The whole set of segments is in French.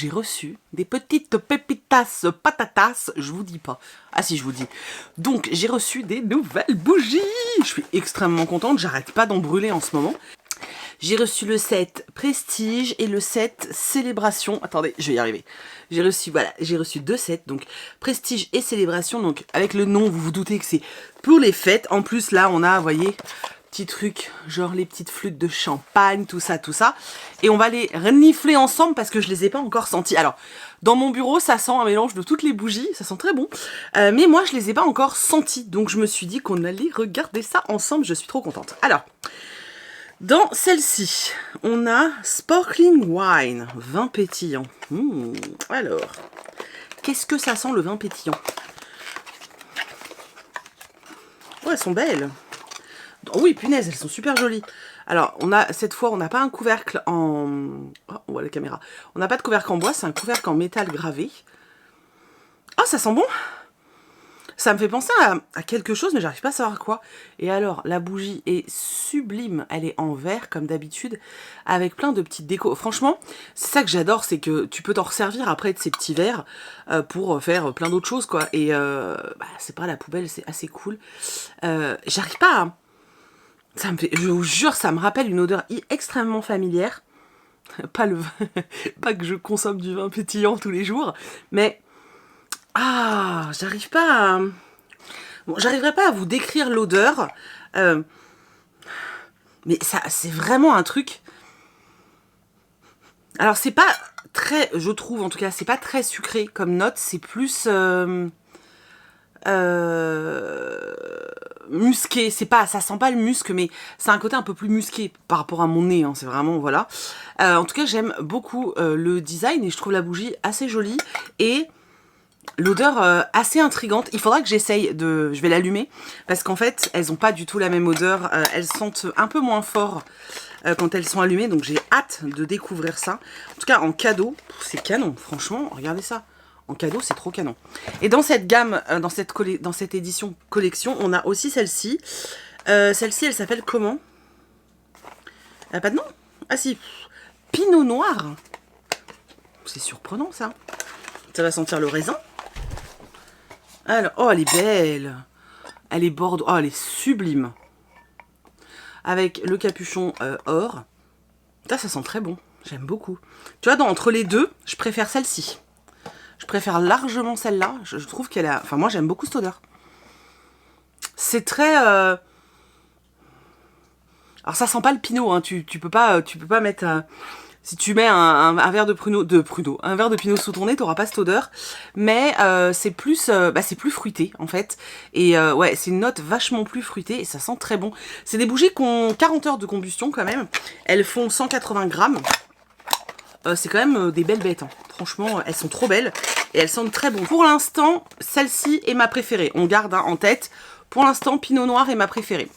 j'ai reçu des petites pépitas patatas, je vous dis pas. Ah si, je vous dis. Donc, j'ai reçu des nouvelles bougies. Je suis extrêmement contente, j'arrête pas d'en brûler en ce moment. J'ai reçu le set Prestige et le set Célébration. Attendez, je vais y arriver. J'ai reçu, voilà, j'ai reçu 2 sets, donc Prestige et Célébration. Donc, avec le nom, vous vous doutez que c'est pour les fêtes. En plus, là, on a, vous voyez, petits trucs, genre les petites flûtes de champagne, tout ça, tout ça. Et on va les renifler ensemble parce que je les ai pas encore sentis. Alors, dans mon bureau, ça sent un mélange de toutes les bougies, ça sent très bon. Mais moi, je les ai pas encore sentis. Donc, je me suis dit qu'on allait regarder ça ensemble. Je suis trop contente. Alors, dans celle-ci, on a Sparkling Wine, vin pétillant. Alors, qu'est-ce que ça sent le vin pétillant? Oh, elles sont belles. Oh oui, punaise, elles sont super jolies. Alors, cette fois, on n'a pas un couvercle en... Oh, on voit la caméra. On n'a pas de couvercle en bois, c'est un couvercle en métal gravé. Oh, ça sent bon. Ça me fait penser à quelque chose, mais j'arrive pas à savoir quoi. Et alors, la bougie est sublime. Elle est en verre, comme d'habitude, avec plein de petites décos. Franchement, c'est ça que j'adore, c'est que tu peux t'en resservir après de ces petits verres pour faire plein d'autres choses, quoi. Et c'est pas la poubelle, c'est assez cool. J'arrive pas à... Ça me fait, je vous jure, ça me rappelle une odeur extrêmement familière. Pas que je consomme du vin pétillant tous les jours, mais j'arrive pas à... Bon, j'arriverai pas à vous décrire l'odeur, mais ça, c'est vraiment un truc. Alors c'est pas très, je trouve en tout cas, c'est pas très sucré comme note, c'est plus musqué, c'est pas, ça sent pas le musc, mais c'est un côté un peu plus musqué par rapport à mon nez, hein, c'est vraiment, voilà. En tout cas, j'aime beaucoup le design et je trouve la bougie assez jolie et l'odeur assez intrigante. Il faudra que j'essaye de... Je vais l'allumer parce qu'en fait, elles ont pas du tout la même odeur, elles sentent un peu moins fort quand elles sont allumées, donc j'ai hâte de découvrir ça. En tout cas, en cadeau, c'est canon, franchement, regardez ça. En cadeau, c'est trop canon. Et dans cette gamme, dans cette édition collection, on a aussi celle-ci. Celle-ci, elle s'appelle comment? Elle a pas de nom? Ah si, Pinot Noir. C'est surprenant, ça. Ça va sentir le raisin. Alors, oh, elle est belle. Elle est bordeaux. Oh, elle est sublime. Avec le capuchon or. Ça sent très bon. J'aime beaucoup. Tu vois, entre les deux, je préfère celle-ci. Je préfère largement celle-là. Je trouve qu'elle a... Enfin, moi, j'aime beaucoup cette odeur. C'est très... Alors, ça sent pas le pinot. Hein. Tu peux pas mettre... Si tu mets un verre un verre de pinot sous ton nez, t'auras pas cette odeur. Mais c'est plus fruité, en fait. Et ouais, c'est une note vachement plus fruitée et ça sent très bon. C'est des bougies qui ont 40 heures de combustion, quand même. Elles font 180 grammes. C'est quand même des belles bêtes, hein. Franchement, elles sont trop belles et elles sentent très bon. Pour l'instant, celle-ci est ma préférée. On garde en tête. Pour l'instant, Pinot Noir est ma préférée.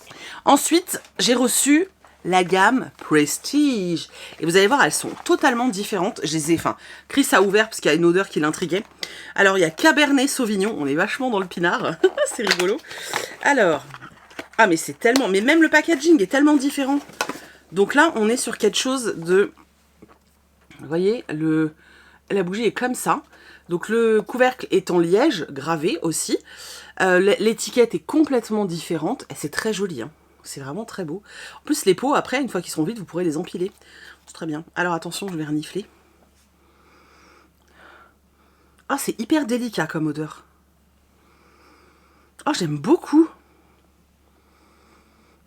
Ensuite, j'ai reçu la gamme Prestige. Et vous allez voir, elles sont totalement différentes. Chris a ouvert parce qu'il y a une odeur qui l'intriguait. Alors, il y a Cabernet Sauvignon. On est vachement dans le pinard. C'est rigolo. Alors, mais c'est tellement... Mais même le packaging est tellement différent. Donc là, on est sur quelque chose de... Vous voyez, la bougie est comme ça. Donc le couvercle est en liège, gravé aussi. L'étiquette est complètement différente. Et c'est très joli, hein. C'est vraiment très beau. En plus, les pots, après, une fois qu'ils seront vides, vous pourrez les empiler. C'est très bien. Alors attention, je vais renifler. Ah, c'est hyper délicat comme odeur. Oh, j'aime beaucoup.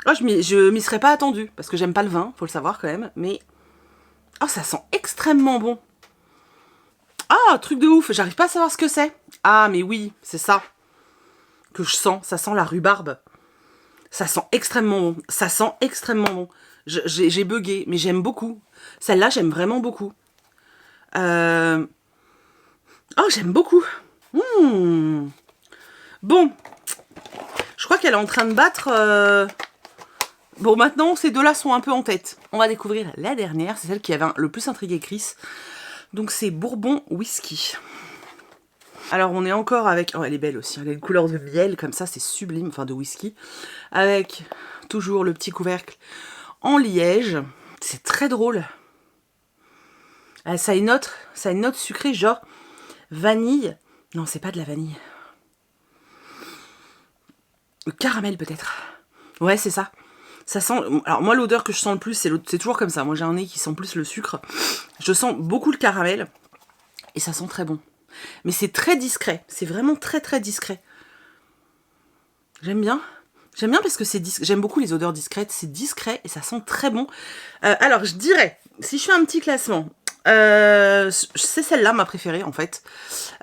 Oh, je m'y serais pas attendue. Parce que j'aime pas le vin, faut le savoir quand même. Mais... Oh, ça sent extrêmement bon. Ah, truc de ouf, j'arrive pas à savoir ce que c'est. Ah, mais oui, c'est ça que je sens. Ça sent la rhubarbe. Ça sent extrêmement bon. Ça sent extrêmement bon. J'ai bugué, mais j'aime beaucoup. Celle-là, j'aime vraiment beaucoup. Oh, j'aime beaucoup. Bon. Je crois qu'elle est en train de battre... Bon, maintenant, ces deux-là sont un peu en tête. On va découvrir la dernière. C'est celle qui avait le plus intrigué Chris. Donc, c'est Bourbon Whisky. Alors, on est encore avec... Oh, elle est belle aussi. Elle a une couleur de miel, comme ça, c'est sublime. Enfin, de whisky. Avec toujours le petit couvercle en liège. C'est très drôle. Ça a une note sucrée, genre vanille. Non, c'est pas de la vanille. Le caramel peut-être. Ouais, c'est ça. Ça sent... Alors moi, l'odeur que je sens le plus, c'est toujours comme ça. Moi, j'ai un nez qui sent plus le sucre. Je sens beaucoup le caramel. Et ça sent très bon. Mais c'est très discret. C'est vraiment très très discret. J'aime bien. J'aime bien parce que c'est discret. J'aime beaucoup les odeurs discrètes. C'est discret et ça sent très bon. Alors, je dirais, si je fais un petit classement, c'est celle-là ma préférée en fait.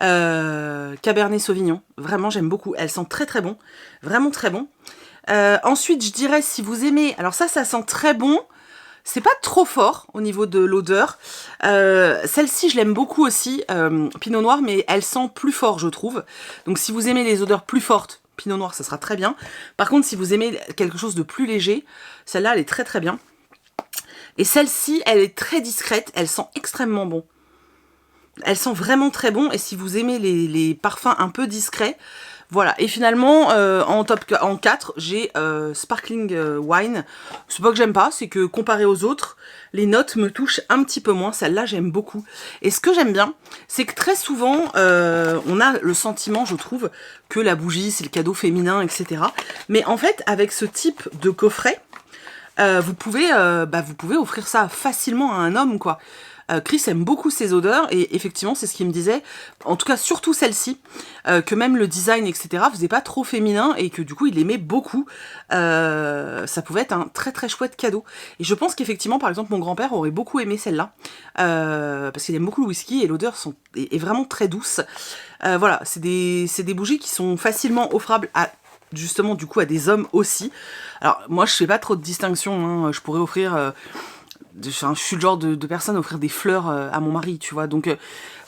Cabernet Sauvignon. Vraiment, j'aime beaucoup. Elle sent très très bon. Vraiment très bon. Ensuite, je dirais, si vous aimez... Alors ça sent très bon. C'est pas trop fort au niveau de l'odeur. Celle-ci, je l'aime beaucoup aussi, Pinot Noir, mais elle sent plus fort, je trouve. Donc si vous aimez les odeurs plus fortes, Pinot Noir, ça sera très bien. Par contre, si vous aimez quelque chose de plus léger, celle-là, elle est très très bien. Et celle-ci, elle est très discrète, elle sent extrêmement bon. Elle sent vraiment très bon, et si vous aimez les parfums un peu discrets, voilà. Et finalement, en 4, j'ai Sparkling Wine. C'est pas que j'aime pas, c'est que comparé aux autres, les notes me touchent un petit peu moins. Celle-là, j'aime beaucoup. Et ce que j'aime bien, c'est que très souvent, on a le sentiment, je trouve, que la bougie, c'est le cadeau féminin, etc. Mais en fait, avec ce type de coffret, vous pouvez offrir ça facilement à un homme, quoi. Chris aime beaucoup ces odeurs et effectivement c'est ce qu'il me disait, en tout cas surtout celle-ci, que même le design etc faisait pas trop féminin et que du coup il aimait beaucoup. Ça pouvait être un très très chouette cadeau et je pense qu'effectivement par exemple mon grand-père aurait beaucoup aimé celle-là parce qu'il aime beaucoup le whisky et l'odeur est vraiment très douce. Voilà, c'est des bougies qui sont facilement offrables à justement du coup à des hommes aussi. Alors moi je fais pas trop de distinction, hein. Je pourrais offrir... Enfin, je suis le genre de personne à offrir des fleurs à mon mari, tu vois. Donc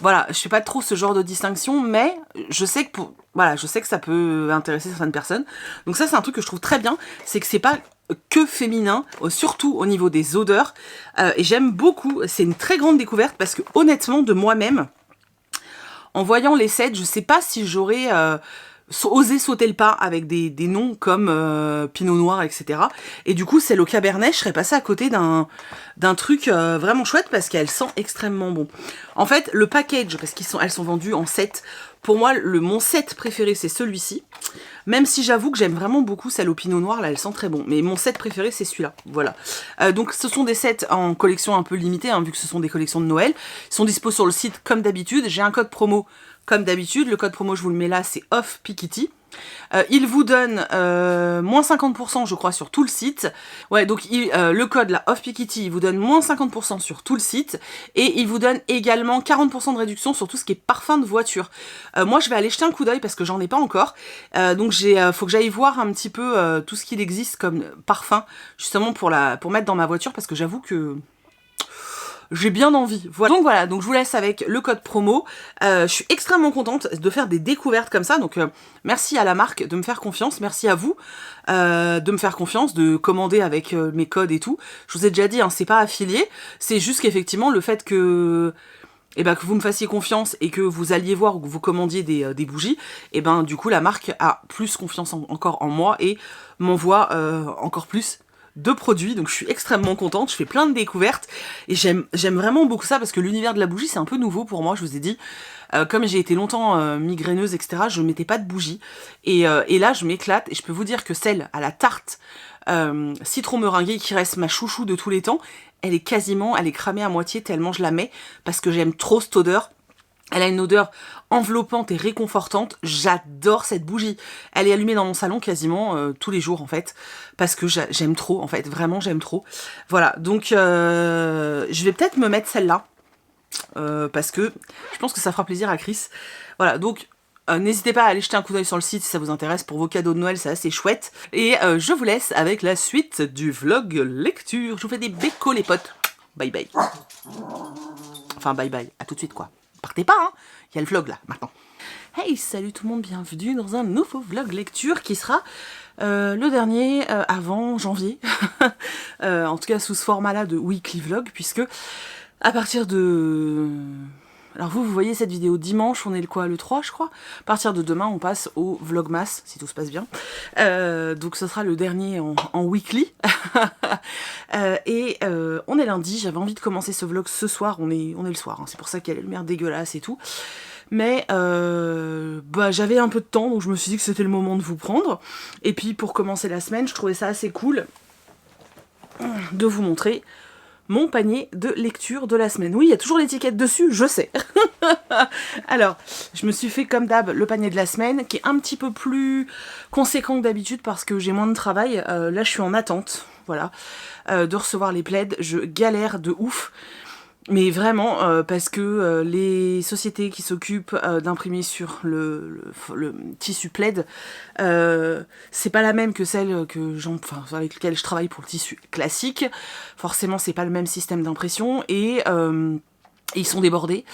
voilà, je fais pas trop ce genre de distinction, mais je sais que je sais que ça peut intéresser certaines personnes. Donc ça, c'est un truc que je trouve très bien, c'est que c'est pas que féminin, surtout au niveau des odeurs. Et j'aime beaucoup. C'est une très grande découverte parce que honnêtement, de moi-même, en voyant les sets, je sais pas si j'aurais oser sauter le pas avec des noms comme Pinot Noir, etc. Et du coup, celle au Cabernet, je serais passée à côté d'un truc vraiment chouette parce qu'elle sent extrêmement bon. En fait, le package, parce elles sont vendues en set, pour moi, mon set préféré, c'est celui-ci. Même si j'avoue que j'aime vraiment beaucoup celle au Pinot Noir, là, elle sent très bon. Mais mon set préféré, c'est celui-là, voilà. Donc, ce sont des sets en collection un peu limitée, hein, vu que ce sont des collections de Noël. Ils sont dispo sur le site comme d'habitude. J'ai un code promo comme d'habitude. Le code promo, je vous le mets là, c'est OFFPIKITI. Il vous donne moins 50% je crois sur tout le site. Ouais, donc le code là, OFFPIKITI, il vous donne moins 50% sur tout le site. Et il vous donne également 40% de réduction sur tout ce qui est parfum de voiture. Moi je vais aller jeter un coup d'œil parce que j'en ai pas encore. Donc faut que j'aille voir un petit peu tout ce qu'il existe comme parfum, justement pour mettre dans ma voiture, parce que j'avoue que j'ai bien envie. Voilà. Donc je vous laisse avec le code promo. Je suis extrêmement contente de faire des découvertes comme ça. Donc merci à la marque de me faire confiance. Merci à vous de me faire confiance, de commander avec mes codes et tout. Je vous ai déjà dit, hein, c'est pas affilié. C'est juste qu'effectivement le fait que que vous me fassiez confiance et que vous alliez voir ou que vous commandiez des bougies, du coup la marque a plus confiance encore en moi et m'envoie encore plus de produits, donc je suis extrêmement contente, je fais plein de découvertes et j'aime vraiment beaucoup ça parce que l'univers de la bougie c'est un peu nouveau pour moi, je vous ai dit, comme j'ai été longtemps migraineuse etc, je mettais pas de bougie et là je m'éclate et je peux vous dire que celle à la tarte citron meringuée qui reste ma chouchou de tous les temps, elle est cramée à moitié tellement je la mets parce que j'aime trop cette odeur. Elle a une odeur enveloppante et réconfortante. J'adore cette bougie. Elle est allumée dans mon salon quasiment tous les jours en fait. Parce que j'aime trop en fait. Vraiment j'aime trop. Voilà. Donc je vais peut-être me mettre celle-là. Parce que je pense que ça fera plaisir à Chris. Voilà. Donc n'hésitez pas à aller jeter un coup d'œil sur le site si ça vous intéresse pour vos cadeaux de Noël. C'est assez chouette. Et je vous laisse avec la suite du vlog lecture. Je vous fais des bécos les potes. Bye bye. Enfin bye bye. À tout de suite quoi. Partez pas, hein. Il y a le vlog là, maintenant. Hey, salut tout le monde, bienvenue dans un nouveau vlog lecture qui sera le dernier avant janvier. En tout cas sous ce format là de weekly vlog, puisque à partir de Alors vous voyez cette vidéo dimanche, on est le quoi, le 3 je crois. À partir de demain, on passe au Vlogmas, si tout se passe bien. Donc ce sera le dernier en weekly. On est lundi, j'avais envie de commencer ce vlog ce soir, on est le soir, hein. C'est pour ça qu'il y a les lumières dégueulasses et tout. Mais j'avais un peu de temps, donc je me suis dit que c'était le moment de vous prendre. Et puis pour commencer la semaine, je trouvais ça assez cool de vous montrer mon panier de lecture de la semaine. Oui, il y a toujours l'étiquette dessus, je sais. Alors, je me suis fait comme d'hab le panier de la semaine, qui est un petit peu plus conséquent que d'habitude parce que j'ai moins de travail. Là, je suis en attente, voilà, de recevoir les plaids. Je galère de ouf. Mais vraiment, parce que les sociétés qui s'occupent d'imprimer sur le tissu plaid, c'est pas la même que celle avec laquelle je travaille pour le tissu classique. Forcément, c'est pas le même système d'impression et ils sont débordés,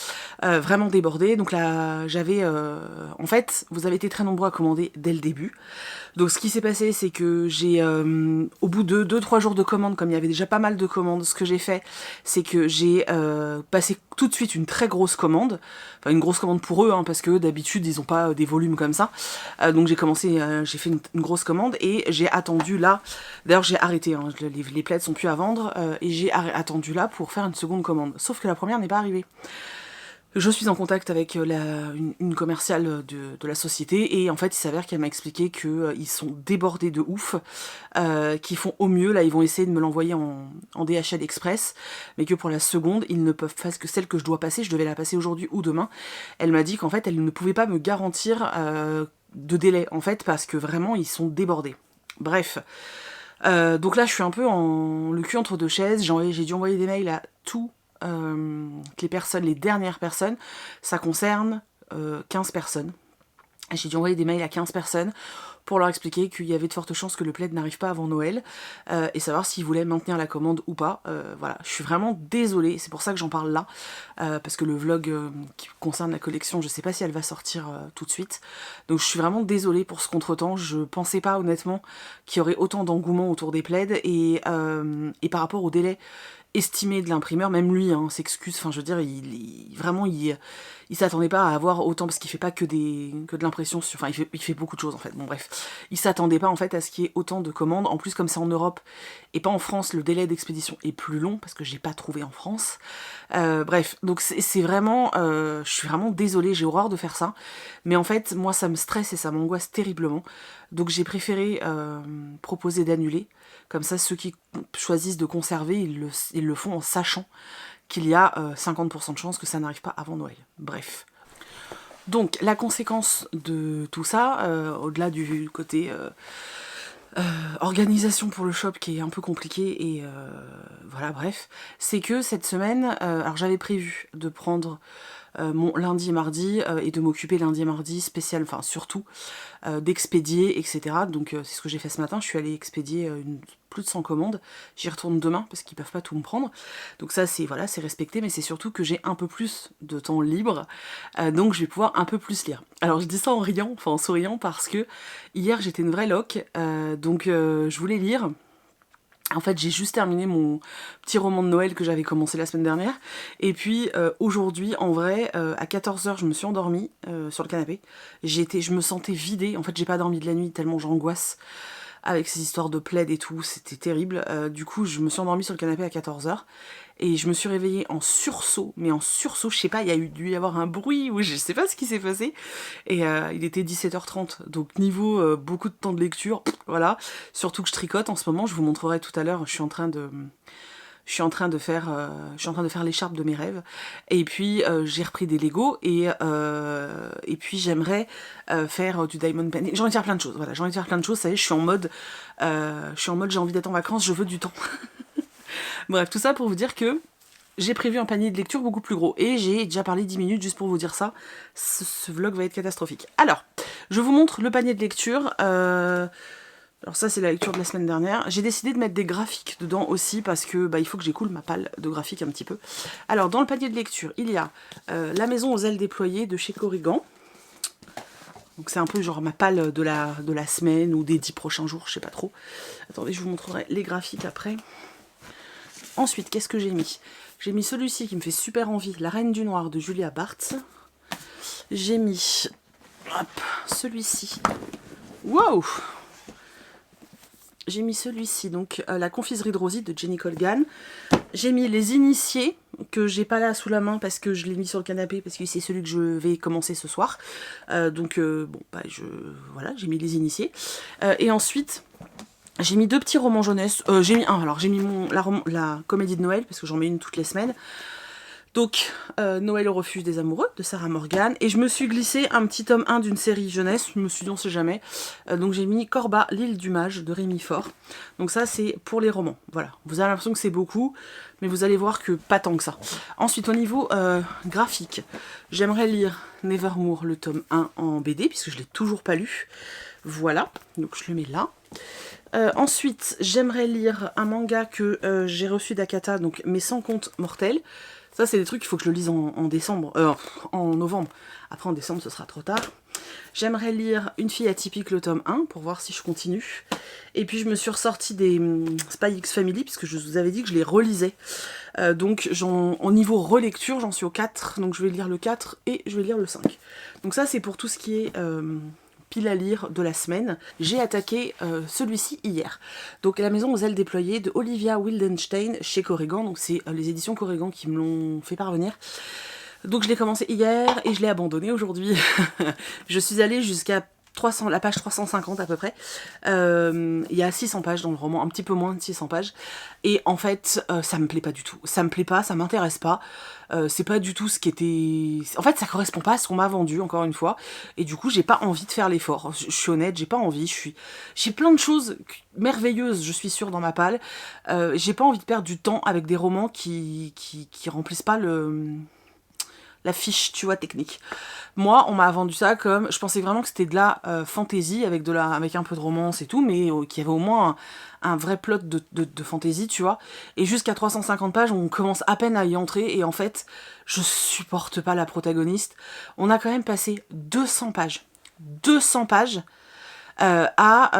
vraiment débordés. Donc là, en fait, vous avez été très nombreux à commander dès le début. Donc ce qui s'est passé, c'est que j'ai, au bout de 2-3 jours de commandes, comme il y avait déjà pas mal de commandes, ce que j'ai fait, c'est que j'ai passé tout de suite une très grosse commande. Enfin, une grosse commande pour eux, hein, parce que d'habitude, ils n'ont pas des volumes comme ça. Donc j'ai fait une grosse commande et j'ai attendu là. D'ailleurs, j'ai arrêté, hein, les plaids sont plus à vendre. Et j'ai attendu là pour faire une seconde commande. Sauf que la première n'est pas arrivée. Je suis en contact avec une commerciale de la société et en fait il s'avère qu'elle m'a expliqué qu'ils sont débordés de ouf, qu'ils font au mieux, là ils vont essayer de me l'envoyer en DHL Express, mais que pour la seconde ils ne peuvent pas, que celle que je dois passer, je devais la passer aujourd'hui ou demain. Elle m'a dit qu'en fait elle ne pouvait pas me garantir de délai en fait parce que vraiment ils sont débordés. Bref. Donc là je suis un peu le cul entre deux chaises, j'ai dû envoyer des mails à tous les dernières personnes, ça concerne 15 personnes. J'ai dû envoyer des mails à 15 personnes pour leur expliquer qu'il y avait de fortes chances que le plaid n'arrive pas avant Noël et savoir s'ils voulaient maintenir la commande ou pas. Voilà, je suis vraiment désolée, c'est pour ça que j'en parle là, parce que le vlog qui concerne la collection, je sais pas si elle va sortir tout de suite. Donc je suis vraiment désolée pour ce contretemps, je pensais pas honnêtement qu'il y aurait autant d'engouement autour des plaids et par rapport au délai estimé de l'imprimeur, même lui hein, s'excuse, enfin je veux dire, il s'attendait pas à avoir autant, parce qu'il fait pas que de l'impression sur, enfin il fait beaucoup de choses en fait, bon bref, il s'attendait pas en fait à ce qu'il y ait autant de commandes, en plus comme c'est en Europe et pas en France, le délai d'expédition est plus long, parce que j'ai pas trouvé en France, bref, donc c'est vraiment, je suis vraiment désolée, j'ai horreur de faire ça, mais en fait, moi ça me stresse et ça m'angoisse terriblement, donc j'ai préféré proposer d'annuler. Comme ça, ceux qui choisissent de conserver, ils le font en sachant qu'il y a 50% de chances que ça n'arrive pas avant Noël. Bref. Donc, la conséquence de tout ça, au-delà du côté organisation pour le shop qui est un peu compliqué, et voilà, bref, c'est que cette semaine, alors j'avais prévu de prendre mon lundi et mardi et de m'occuper lundi et mardi spécial, enfin surtout d'expédier, etc. Donc c'est ce que j'ai fait ce matin, je suis allée expédier plus de 100 commandes, j'y retourne demain parce qu'ils peuvent pas tout me prendre, donc ça c'est voilà, c'est respecté, mais c'est surtout que j'ai un peu plus de temps libre, donc je vais pouvoir un peu plus lire. Alors je dis ça en riant, enfin en souriant, parce que hier j'étais une vraie loque, donc je voulais lire. En fait, j'ai juste terminé mon petit roman de Noël que j'avais commencé la semaine dernière. Et puis aujourd'hui, en vrai, à 14h, je me suis endormie sur le canapé. Je me sentais vidée. En fait, j'ai pas dormi de la nuit tellement j'angoisse avec ces histoires de plaid et tout. C'était terrible. Du coup, je me suis endormie sur le canapé à 14h. Et je me suis réveillée en sursaut, mais en sursaut, je sais pas, il y a dû y avoir un bruit, ou je sais pas ce qui s'est passé. Et il était 17h30, donc niveau beaucoup de temps de lecture, voilà. Surtout que je tricote en ce moment, je vous montrerai tout à l'heure, je suis en train de faire l'écharpe de mes rêves. Et puis j'ai repris des Lego et puis j'aimerais faire du diamond painting. J'ai envie de faire plein de choses. Voilà, j'ai envie de faire plein de choses. Ça y est, je suis en mode j'ai envie d'être en vacances, je veux du temps. Bref, tout ça pour vous dire que j'ai prévu un panier de lecture beaucoup plus gros. Et j'ai déjà parlé 10 minutes juste pour vous dire ça. Ce vlog va être catastrophique. Alors, je vous montre le panier de lecture. Alors ça, c'est la lecture de la semaine dernière. J'ai décidé de mettre des graphiques dedans aussi parce que il faut que j'écoule ma palle de graphiques un petit peu. Alors, dans le panier de lecture, il y a La maison aux ailes déployées de chez Corrigan. Donc c'est un peu genre ma palle de la semaine ou des 10 prochains jours, je sais pas trop. Attendez, je vous montrerai les graphiques après. Ensuite, qu'est-ce que j'ai mis? J'ai mis celui-ci qui me fait super envie, La Reine du Noir de Julia Barthes. J'ai mis celui-ci. Wow! J'ai mis celui-ci, donc La Confiserie de Rosie de Jenny Colgan. J'ai mis Les Initiés, que j'ai pas là sous la main parce que je l'ai mis sur le canapé, parce que c'est celui que je vais commencer ce soir. Voilà, j'ai mis Les Initiés. Et ensuite, j'ai mis 2 petits romans jeunesse. J'ai mis la comédie de Noël, parce que j'en mets une toutes les semaines. Donc, Noël au refuge des amoureux de Sarah Morgan. Et je me suis glissé un petit tome 1 d'une série jeunesse. Je me suis dit, on sait jamais. Donc j'ai mis Corba, l'île du mage de Rémi Faure. Donc ça, c'est pour les romans. Voilà. Vous avez l'impression que c'est beaucoup, mais vous allez voir que pas tant que ça. Ensuite, au niveau graphique, j'aimerais lire Nevermore, le tome 1 en BD, puisque je ne l'ai toujours pas lu. Voilà. Donc je le mets là. Ensuite, j'aimerais lire un manga que j'ai reçu d'Akata, donc Mes 100 contes mortels. Ça, c'est des trucs qu'il faut que je le lise en novembre. Après, en décembre, ce sera trop tard. J'aimerais lire Une fille atypique, le tome 1, pour voir si je continue. Et puis, je me suis ressortie des Spy X Family, puisque je vous avais dit que je les relisais. Donc, au niveau relecture, j'en suis au 4. Donc, je vais lire le 4 et je vais lire le 5. Donc ça, c'est pour tout ce qui est... pile à lire de la semaine. J'ai attaqué celui-ci hier. Donc La maison aux ailes déployées de Olivia Wildenstein chez Corrigan. Donc c'est les éditions Corrigan qui me l'ont fait parvenir. Donc je l'ai commencé hier et je l'ai abandonné aujourd'hui. Je suis allée jusqu'à la page 350 à peu près. Il y a 600 pages dans le roman, un petit peu moins de 600 pages. Et en fait, ça me plaît pas du tout. Ça me plaît pas, ça m'intéresse pas. C'est pas du tout ce qui était... En fait, ça correspond pas à ce qu'on m'a vendu, encore une fois. Et du coup, j'ai pas envie de faire l'effort. Je suis honnête, j'ai pas envie. J'ai plein de choses merveilleuses, je suis sûre, dans ma palle. J'ai pas envie de perdre du temps avec des romans qui remplissent pas la fiche, tu vois, technique. Moi, on m'a vendu ça comme... Je pensais vraiment que c'était de la fantasy, avec un peu de romance et tout, mais qu'il y avait au moins un vrai plot de fantasy, tu vois. Et jusqu'à 350 pages, on commence à peine à y entrer, et en fait, je supporte pas la protagoniste. On a quand même passé 200 pages. 200 pages à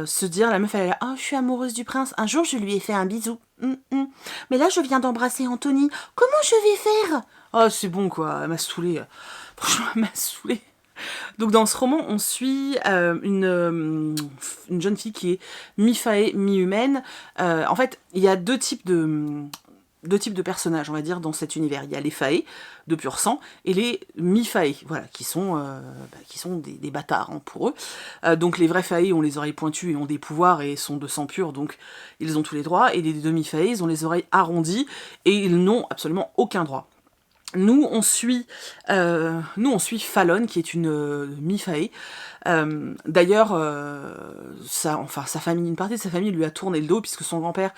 se dire, la meuf elle est là, oh, je suis amoureuse du prince, un jour je lui ai fait un bisou, mais là je viens d'embrasser Anthony, comment je vais faire? Oh c'est bon quoi, elle m'a saoulée, franchement elle m'a saoulée. Donc dans ce roman on suit une jeune fille qui est mi-fae, mi-humaine. En fait il y a deux types de personnages, on va dire, dans cet univers. Il y a les fae, de pur sang, et les mi-fae, voilà, qui sont des bâtards hein, pour eux. Donc les vrais fae ont les oreilles pointues et ont des pouvoirs et sont de sang pur, donc ils ont tous les droits, et les demi-fae, ils ont les oreilles arrondies et ils n'ont absolument aucun droit. Nous, on suit Fallon, qui est une mi-fae. D'ailleurs, sa famille, une partie de sa famille lui a tourné le dos, puisque son grand-père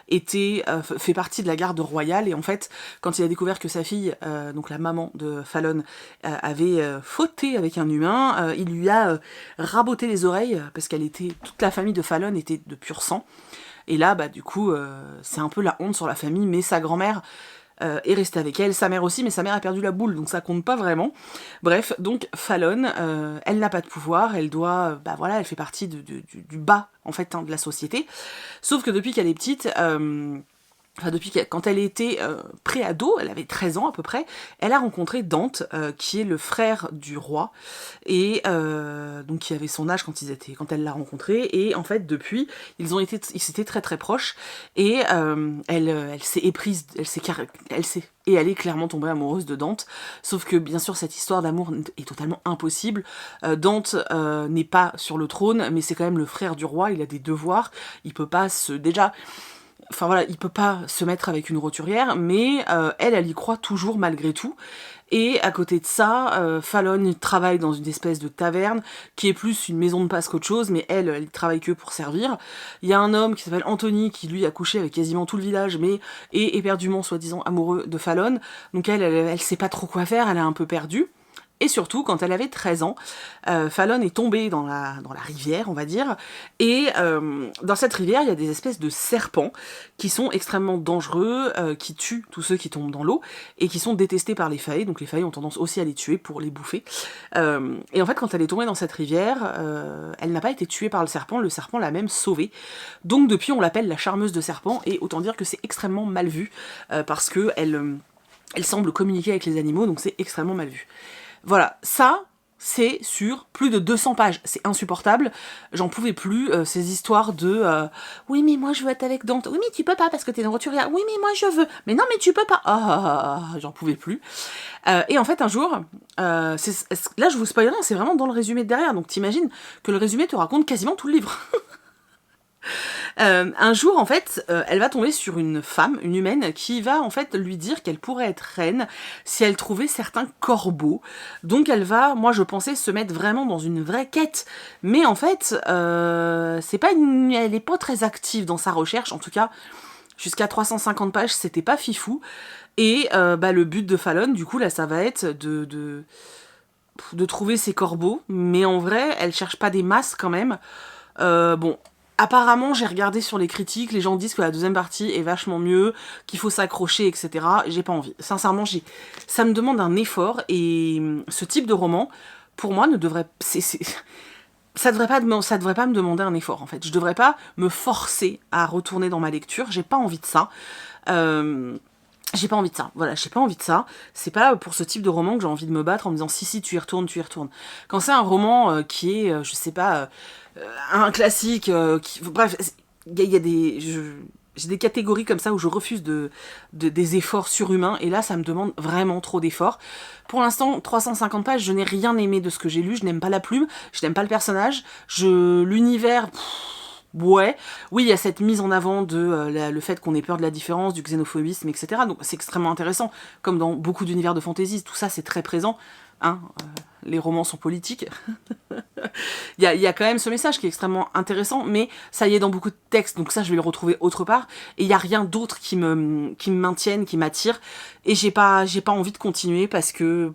fait partie de la garde royale, et en fait, quand il a découvert que sa fille, donc la maman de Fallon, avait fauté avec un humain, il lui a raboté les oreilles, parce toute la famille de Fallon était de pur sang. Et là, bah du coup, c'est un peu la honte sur la famille, mais sa grand-mère est restée avec elle, sa mère aussi, mais sa mère a perdu la boule, donc ça compte pas vraiment. Bref, donc Fallon, elle n'a pas de pouvoir, elle doit, elle fait partie du bas, en fait, hein, de la société. Sauf que depuis qu'elle est petite, quand elle était pré-ado, elle avait 13 ans à peu près, elle a rencontré Dante, qui est le frère du roi, et donc qui avait son âge quand elle l'a rencontré, et en fait depuis, ils s'étaient très très proches, et elle s'est éprise, et elle est clairement tombée amoureuse de Dante, sauf que bien sûr cette histoire d'amour est totalement impossible. Dante n'est pas sur le trône, mais c'est quand même le frère du roi, il a des devoirs, il peut pas il peut pas se mettre avec une roturière, mais elle y croit toujours malgré tout. Et à côté de ça, Fallon travaille dans une espèce de taverne, qui est plus une maison de passe qu'autre chose, mais elle travaille que pour servir. Il y a un homme qui s'appelle Anthony, qui lui a couché avec quasiment tout le village, mais est éperdument soi-disant amoureux de Fallon. Donc elle sait pas trop quoi faire, elle est un peu perdue. Et surtout, quand elle avait 13 ans, Fallon est tombée dans la rivière, on va dire, et dans cette rivière, il y a des espèces de serpents qui sont extrêmement dangereux, qui tuent tous ceux qui tombent dans l'eau, et qui sont détestés par les faillis, donc les faillis ont tendance aussi à les tuer pour les bouffer. Et en fait, quand elle est tombée dans cette rivière, elle n'a pas été tuée par le serpent l'a même sauvée. Donc depuis, on l'appelle la charmeuse de serpents, et autant dire que c'est extrêmement mal vu, parce que elle semble communiquer avec les animaux, donc c'est extrêmement mal vu. Voilà, ça, c'est sur plus de 200 pages. C'est insupportable. J'en pouvais plus, ces histoires de oui, mais moi je veux être avec Dante. Oui, mais tu peux pas parce que t'es dans roturière. Oui, mais moi je veux. Mais non, mais tu peux pas. J'en pouvais plus. Et en fait, un jour, là je vous spoil rien, c'est vraiment dans le résumé de derrière. Donc t'imagines que le résumé te raconte quasiment tout le livre. Un jour, en fait, elle va tomber sur une femme, une humaine, qui va en fait lui dire qu'elle pourrait être reine si elle trouvait certains corbeaux. Donc elle va, moi je pensais, se mettre vraiment dans une vraie quête. Mais en fait, elle est pas très active dans sa recherche. En tout cas, jusqu'à 350 pages, c'était pas fifou. Et le but de Fallon, du coup, là, ça va être de trouver ces corbeaux. Mais en vrai, elle cherche pas des masses quand même. Bon... Apparemment, j'ai regardé sur les critiques, les gens disent que la deuxième partie est vachement mieux, qu'il faut s'accrocher, etc. J'ai pas envie. Sincèrement, ça me demande un effort, et ce type de roman, pour moi, ne devrait... Ça devrait pas me demander un effort, en fait. Je devrais pas me forcer à retourner dans ma lecture, j'ai pas envie de ça. J'ai pas envie de ça, voilà, j'ai pas envie de ça. C'est pas pour ce type de roman que j'ai envie de me battre en me disant si, tu y retournes, tu y retournes. Quand c'est un roman qui est, je sais pas, un classique, bref, il y a des... J'ai des catégories comme ça où je refuse des efforts surhumains, et là ça me demande vraiment trop d'efforts. Pour l'instant, 350 pages, je n'ai rien aimé de ce que j'ai lu, je n'aime pas la plume, je n'aime pas le personnage, l'univers... Ouais, oui, il y a cette mise en avant de le fait qu'on ait peur de la différence, du xénophobisme, etc. Donc c'est extrêmement intéressant, comme dans beaucoup d'univers de fantasy, tout ça c'est très présent. Hein, les romans sont politiques. Il y a quand même ce message qui est extrêmement intéressant, mais ça y est dans beaucoup de textes, donc ça je vais le retrouver autre part, et il n'y a rien d'autre qui me maintienne, qui m'attire, et j'ai pas envie de continuer parce que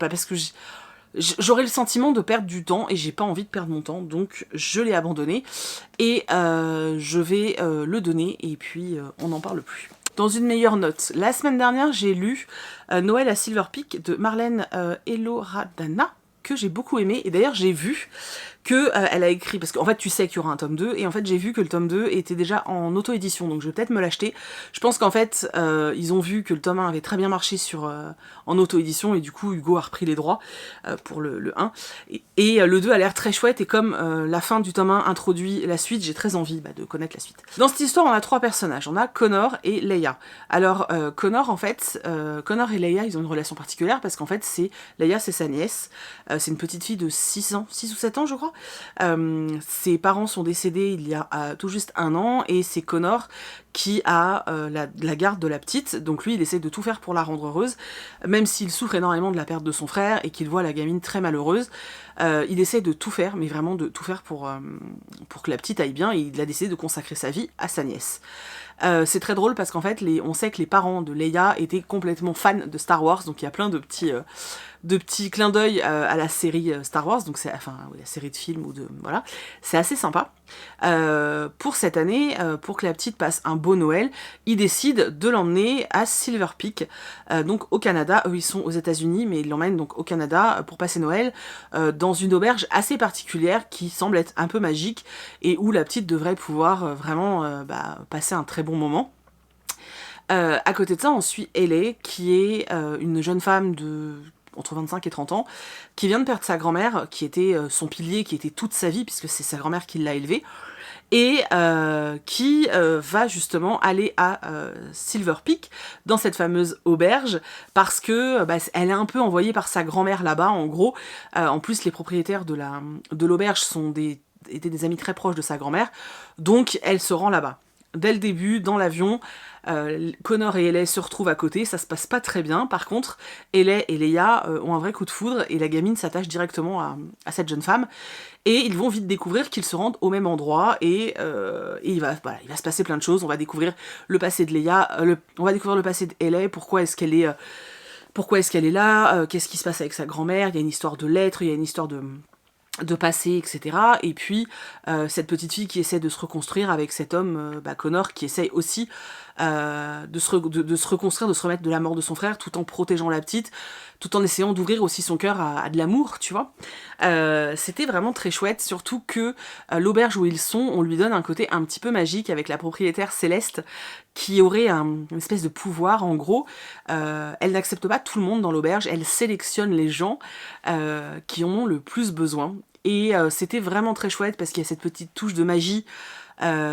j'aurais le sentiment de perdre du temps, et j'ai pas envie de perdre mon temps, donc je l'ai abandonné, et je vais le donner, et puis on n'en parle plus. Dans une meilleure note, la semaine dernière, j'ai lu Noël à Silver Peak de Marlène Eloradana, que j'ai beaucoup aimé, et d'ailleurs j'ai vu que elle a écrit, parce qu'en fait tu sais qu'il y aura un tome 2, et en fait j'ai vu que le tome 2 était déjà en auto-édition, donc je vais peut-être me l'acheter. Je pense qu'en fait ils ont vu que le tome 1 avait très bien marché en auto-édition, et du coup Hugo a repris les droits pour le 1, et le 2 a l'air très chouette, et comme la fin du tome 1 introduit la suite, j'ai très envie de connaître la suite. Dans cette histoire, on a 3 personnages, on a Connor et Leia. Alors Connor, en fait, Connor et Leia, ils ont une relation particulière, parce qu'en fait Leia c'est sa nièce, c'est une petite fille de 6 ou 7 ans je crois. Ses parents sont décédés il y a tout juste 1 an, et c'est Connor qui a la garde de la petite, donc lui il essaie de tout faire pour la rendre heureuse, même s'il souffre énormément de la perte de son frère et qu'il voit la gamine très malheureuse. Il essaie de tout faire, mais vraiment de tout faire pour que la petite aille bien, et il a décidé de consacrer sa vie à sa nièce. C'est très drôle parce qu'en fait on sait que les parents de Leia étaient complètement fans de Star Wars, donc il y a plein de petits clins d'œil à la série Star Wars, donc la série de films, voilà, c'est assez sympa. Pour cette année, pour que la petite passe un beau Noël, ils décident de l'emmener à Silver Peak, donc au Canada. Eux ils sont aux États-Unis, mais ils l'emmènent donc au Canada pour passer Noël dans une auberge assez particulière qui semble être un peu magique, et où la petite devrait pouvoir vraiment passer un très bon moment. À côté de ça, on suit Ellie, qui est une jeune femme entre 25 et 30 ans, qui vient de perdre sa grand-mère, qui était son pilier, qui était toute sa vie, puisque c'est sa grand-mère qui l'a élevée, et qui va justement aller à Silver Peak, dans cette fameuse auberge, parce que elle est un peu envoyée par sa grand-mère là-bas, en gros. En plus, les propriétaires de l'auberge étaient des amis très proches de sa grand-mère, donc elle se rend là-bas. Dès le début, dans l'avion, Connor et Ellie se retrouvent à côté, ça se passe pas très bien. Par contre, Ellie et Leia ont un vrai coup de foudre, et la gamine s'attache directement à cette jeune femme, et ils vont vite découvrir qu'ils se rendent au même endroit, et il va se passer plein de choses. On va découvrir le passé de Leia, on va découvrir le passé d'Ellie, pourquoi est-ce qu'elle est pourquoi est-ce qu'elle est là, qu'est-ce qui se passe avec sa grand-mère, il y a une histoire de lettres, il y a une histoire de passé, etc. Et puis cette petite fille qui essaie de se reconstruire avec cet homme, Connor, qui essaye aussi de se reconstruire, de se remettre de la mort de son frère, tout en protégeant la petite, tout en essayant d'ouvrir aussi son cœur à de l'amour, tu vois. C'était vraiment très chouette, surtout que l'auberge où ils sont, on lui donne un côté un petit peu magique avec la propriétaire Céleste, qui aurait une espèce de pouvoir, en gros. Elle n'accepte pas tout le monde dans l'auberge, elle sélectionne les gens qui en ont le plus besoin. Et c'était vraiment très chouette parce qu'il y a cette petite touche de magie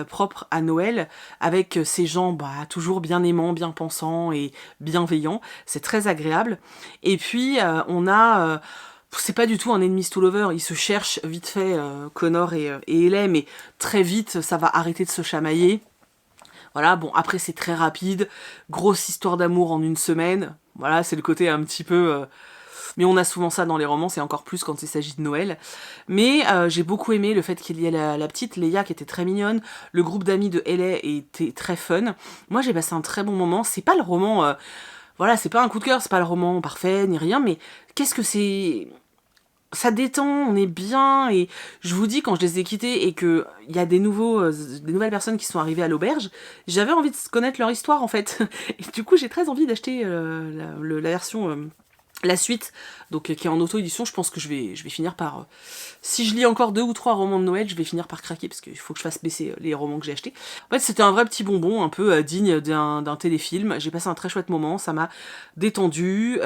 propre à Noël, avec ces gens toujours bien aimants, bien pensants et bienveillants. C'est très agréable. Et puis on a... c'est pas du tout un enemies to lover, ils se cherchent vite fait, Connor et Ellie, mais très vite ça va arrêter de se chamailler. Voilà, bon, après c'est très rapide, grosse histoire d'amour en une semaine, voilà, c'est le côté un petit peu... mais on a souvent ça dans les romans, et encore plus quand il s'agit de Noël. Mais j'ai beaucoup aimé le fait qu'il y ait la petite Leia qui était très mignonne, le groupe d'amis de Ellie était très fun. Moi j'ai passé un très bon moment, c'est pas le roman... voilà, c'est pas un coup de cœur, c'est pas le roman parfait, ni rien, mais qu'est-ce que c'est... Ça détend, on est bien, et je vous dis, quand je les ai quittés et qu'il y a des nouvelles personnes qui sont arrivées à l'auberge, j'avais envie de connaître leur histoire en fait. Et du coup, j'ai très envie d'acheter la version... la suite, donc qui est en auto-édition. Je pense que je vais finir par... si je lis encore 2 ou 3 romans de Noël, je vais finir par craquer, parce qu'il faut que je fasse baisser les romans que j'ai achetés. En fait, c'était un vrai petit bonbon, un peu digne d'un téléfilm. J'ai passé un très chouette moment, ça m'a détendu,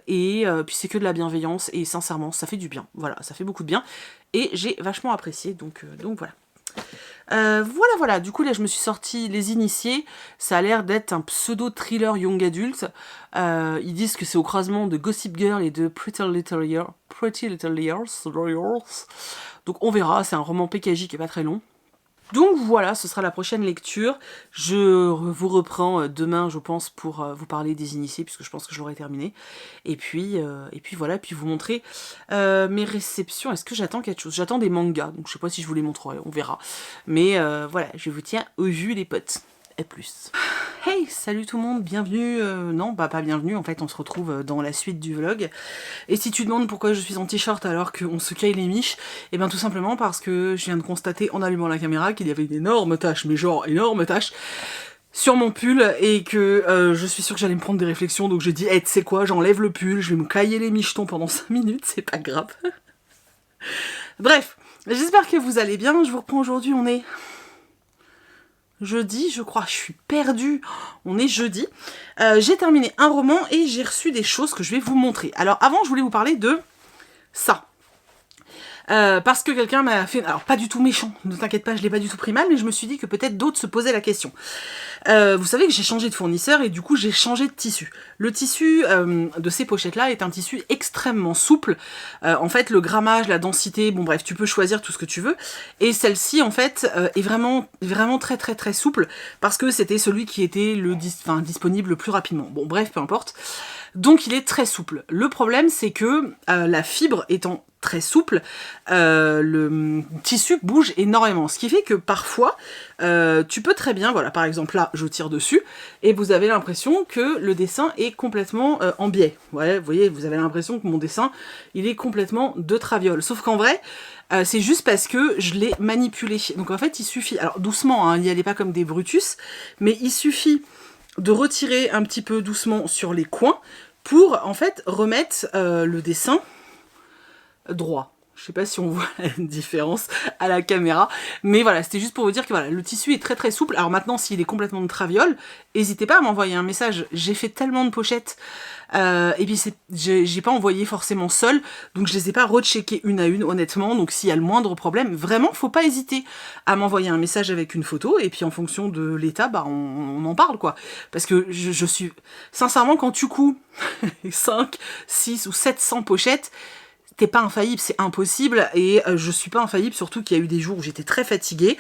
et puis c'est que de la bienveillance, et sincèrement, ça fait du bien. Voilà, ça fait beaucoup de bien, et j'ai vachement apprécié, donc voilà. Voilà, du coup là je me suis sorti Les Initiés, ça a l'air d'être un pseudo-thriller young adulte, ils disent que c'est au croisement de Gossip Girl et de Pretty Little Liars, donc on verra, c'est un roman PKJ qui est pas très long. Donc voilà, ce sera la prochaine lecture. Je vous reprends demain, je pense, pour vous parler des Initiés, puisque je pense que je l'aurai terminé. Et puis voilà, puis vous montrer mes réceptions. Est-ce que j'attends quelque chose? J'attends des mangas, donc je sais pas si je vous les montrerai, on verra. Mais voilà, je vous tiens au jus les potes. Et plus. Hey, salut tout le monde, bienvenue, non, pas bienvenue, en fait on se retrouve dans la suite du vlog. Et si tu demandes pourquoi je suis en t-shirt alors qu'on se caille les miches, et bien tout simplement parce que je viens de constater en allumant la caméra qu'il y avait une énorme tache, mais genre énorme tache, sur mon pull, et que je suis sûre que j'allais me prendre des réflexions, donc j'ai dit, hey, tu sais quoi, j'enlève le pull, je vais me cailler les michetons pendant 5 minutes, c'est pas grave. Bref, j'espère que vous allez bien, je vous reprends aujourd'hui, on est... jeudi, je crois, je suis perdue, on est jeudi. J'ai terminé un roman et j'ai reçu des choses que je vais vous montrer. Alors avant, je voulais vous parler de ça. Parce que quelqu'un m'a fait... alors pas du tout méchant, ne t'inquiète pas, je l'ai pas du tout pris mal, mais je me suis dit que peut-être d'autres se posaient la question. Vous savez que j'ai changé de fournisseur et du coup j'ai changé de tissu. Le tissu de ces pochettes-là est un tissu extrêmement souple. En fait, le grammage, la densité, bon bref, tu peux choisir tout ce que tu veux. Et celle-ci, en fait, est vraiment très très très souple parce que c'était celui qui était disponible le plus rapidement. Bon bref, peu importe. Donc il est très souple. Le problème, c'est que la fibre étant très souple, le tissu bouge énormément. Ce qui fait que parfois, tu peux très bien, voilà, par exemple là, je tire dessus, et vous avez l'impression que le dessin est complètement en biais. Ouais, vous voyez, vous avez l'impression que mon dessin, il est complètement de traviole. Sauf qu'en vrai, c'est juste parce que je l'ai manipulé. Donc en fait, il suffit, alors doucement, hein, n'y allez pas comme des Brutus, mais il suffit de retirer un petit peu doucement sur les coins pour en fait remettre le dessin droit. Je sais pas si on voit la différence à la caméra, mais voilà, c'était juste pour vous dire que voilà, le tissu est très très souple. Alors maintenant, s'il est complètement de traviole, n'hésitez pas à m'envoyer un message. J'ai fait tellement de pochettes, et puis j'ai pas envoyé forcément seul, donc je les ai pas recheckées une à une, honnêtement. Donc s'il y a le moindre problème, vraiment, faut pas hésiter à m'envoyer un message avec une photo, et puis en fonction de l'état, on en parle, quoi. Parce que je suis... sincèrement, quand tu couds 5, 6 ou 700 pochettes, t'es pas infaillible, c'est impossible, et je suis pas infaillible, surtout qu'il y a eu des jours où j'étais très fatiguée,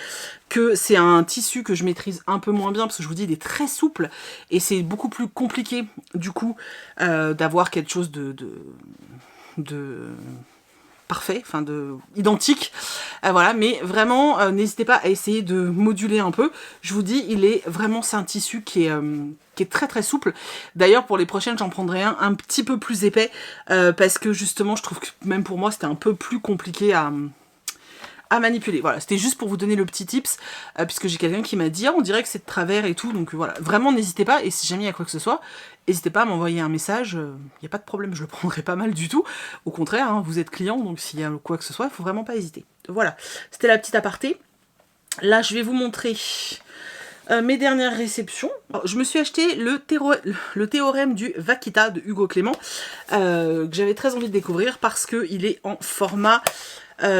que c'est un tissu que je maîtrise un peu moins bien, parce que je vous dis, il est très souple, et c'est beaucoup plus compliqué, du coup, d'avoir quelque chose de parfait, enfin identique. Voilà, mais vraiment, n'hésitez pas à essayer de moduler un peu. Je vous dis, c'est un tissu qui est très très souple. D'ailleurs, pour les prochaines, j'en prendrai un petit peu plus épais, parce que justement, je trouve que même pour moi, c'était un peu plus compliqué à manipuler. Voilà, c'était juste pour vous donner le petit tips, puisque j'ai quelqu'un qui m'a dit, ah, on dirait que c'est de travers et tout, donc voilà, vraiment n'hésitez pas, et si jamais il y a quoi que ce soit, n'hésitez pas à m'envoyer un message, il n'y a pas de problème, je le prendrai pas mal du tout, au contraire, hein, vous êtes client, donc s'il y a quoi que ce soit, il faut vraiment pas hésiter. Voilà, c'était la petite aparté. Là, je vais vous montrer mes dernières réceptions. Alors, je me suis acheté le théorème du Vaquita de Hugo Clément, que j'avais très envie de découvrir parce qu'il est en format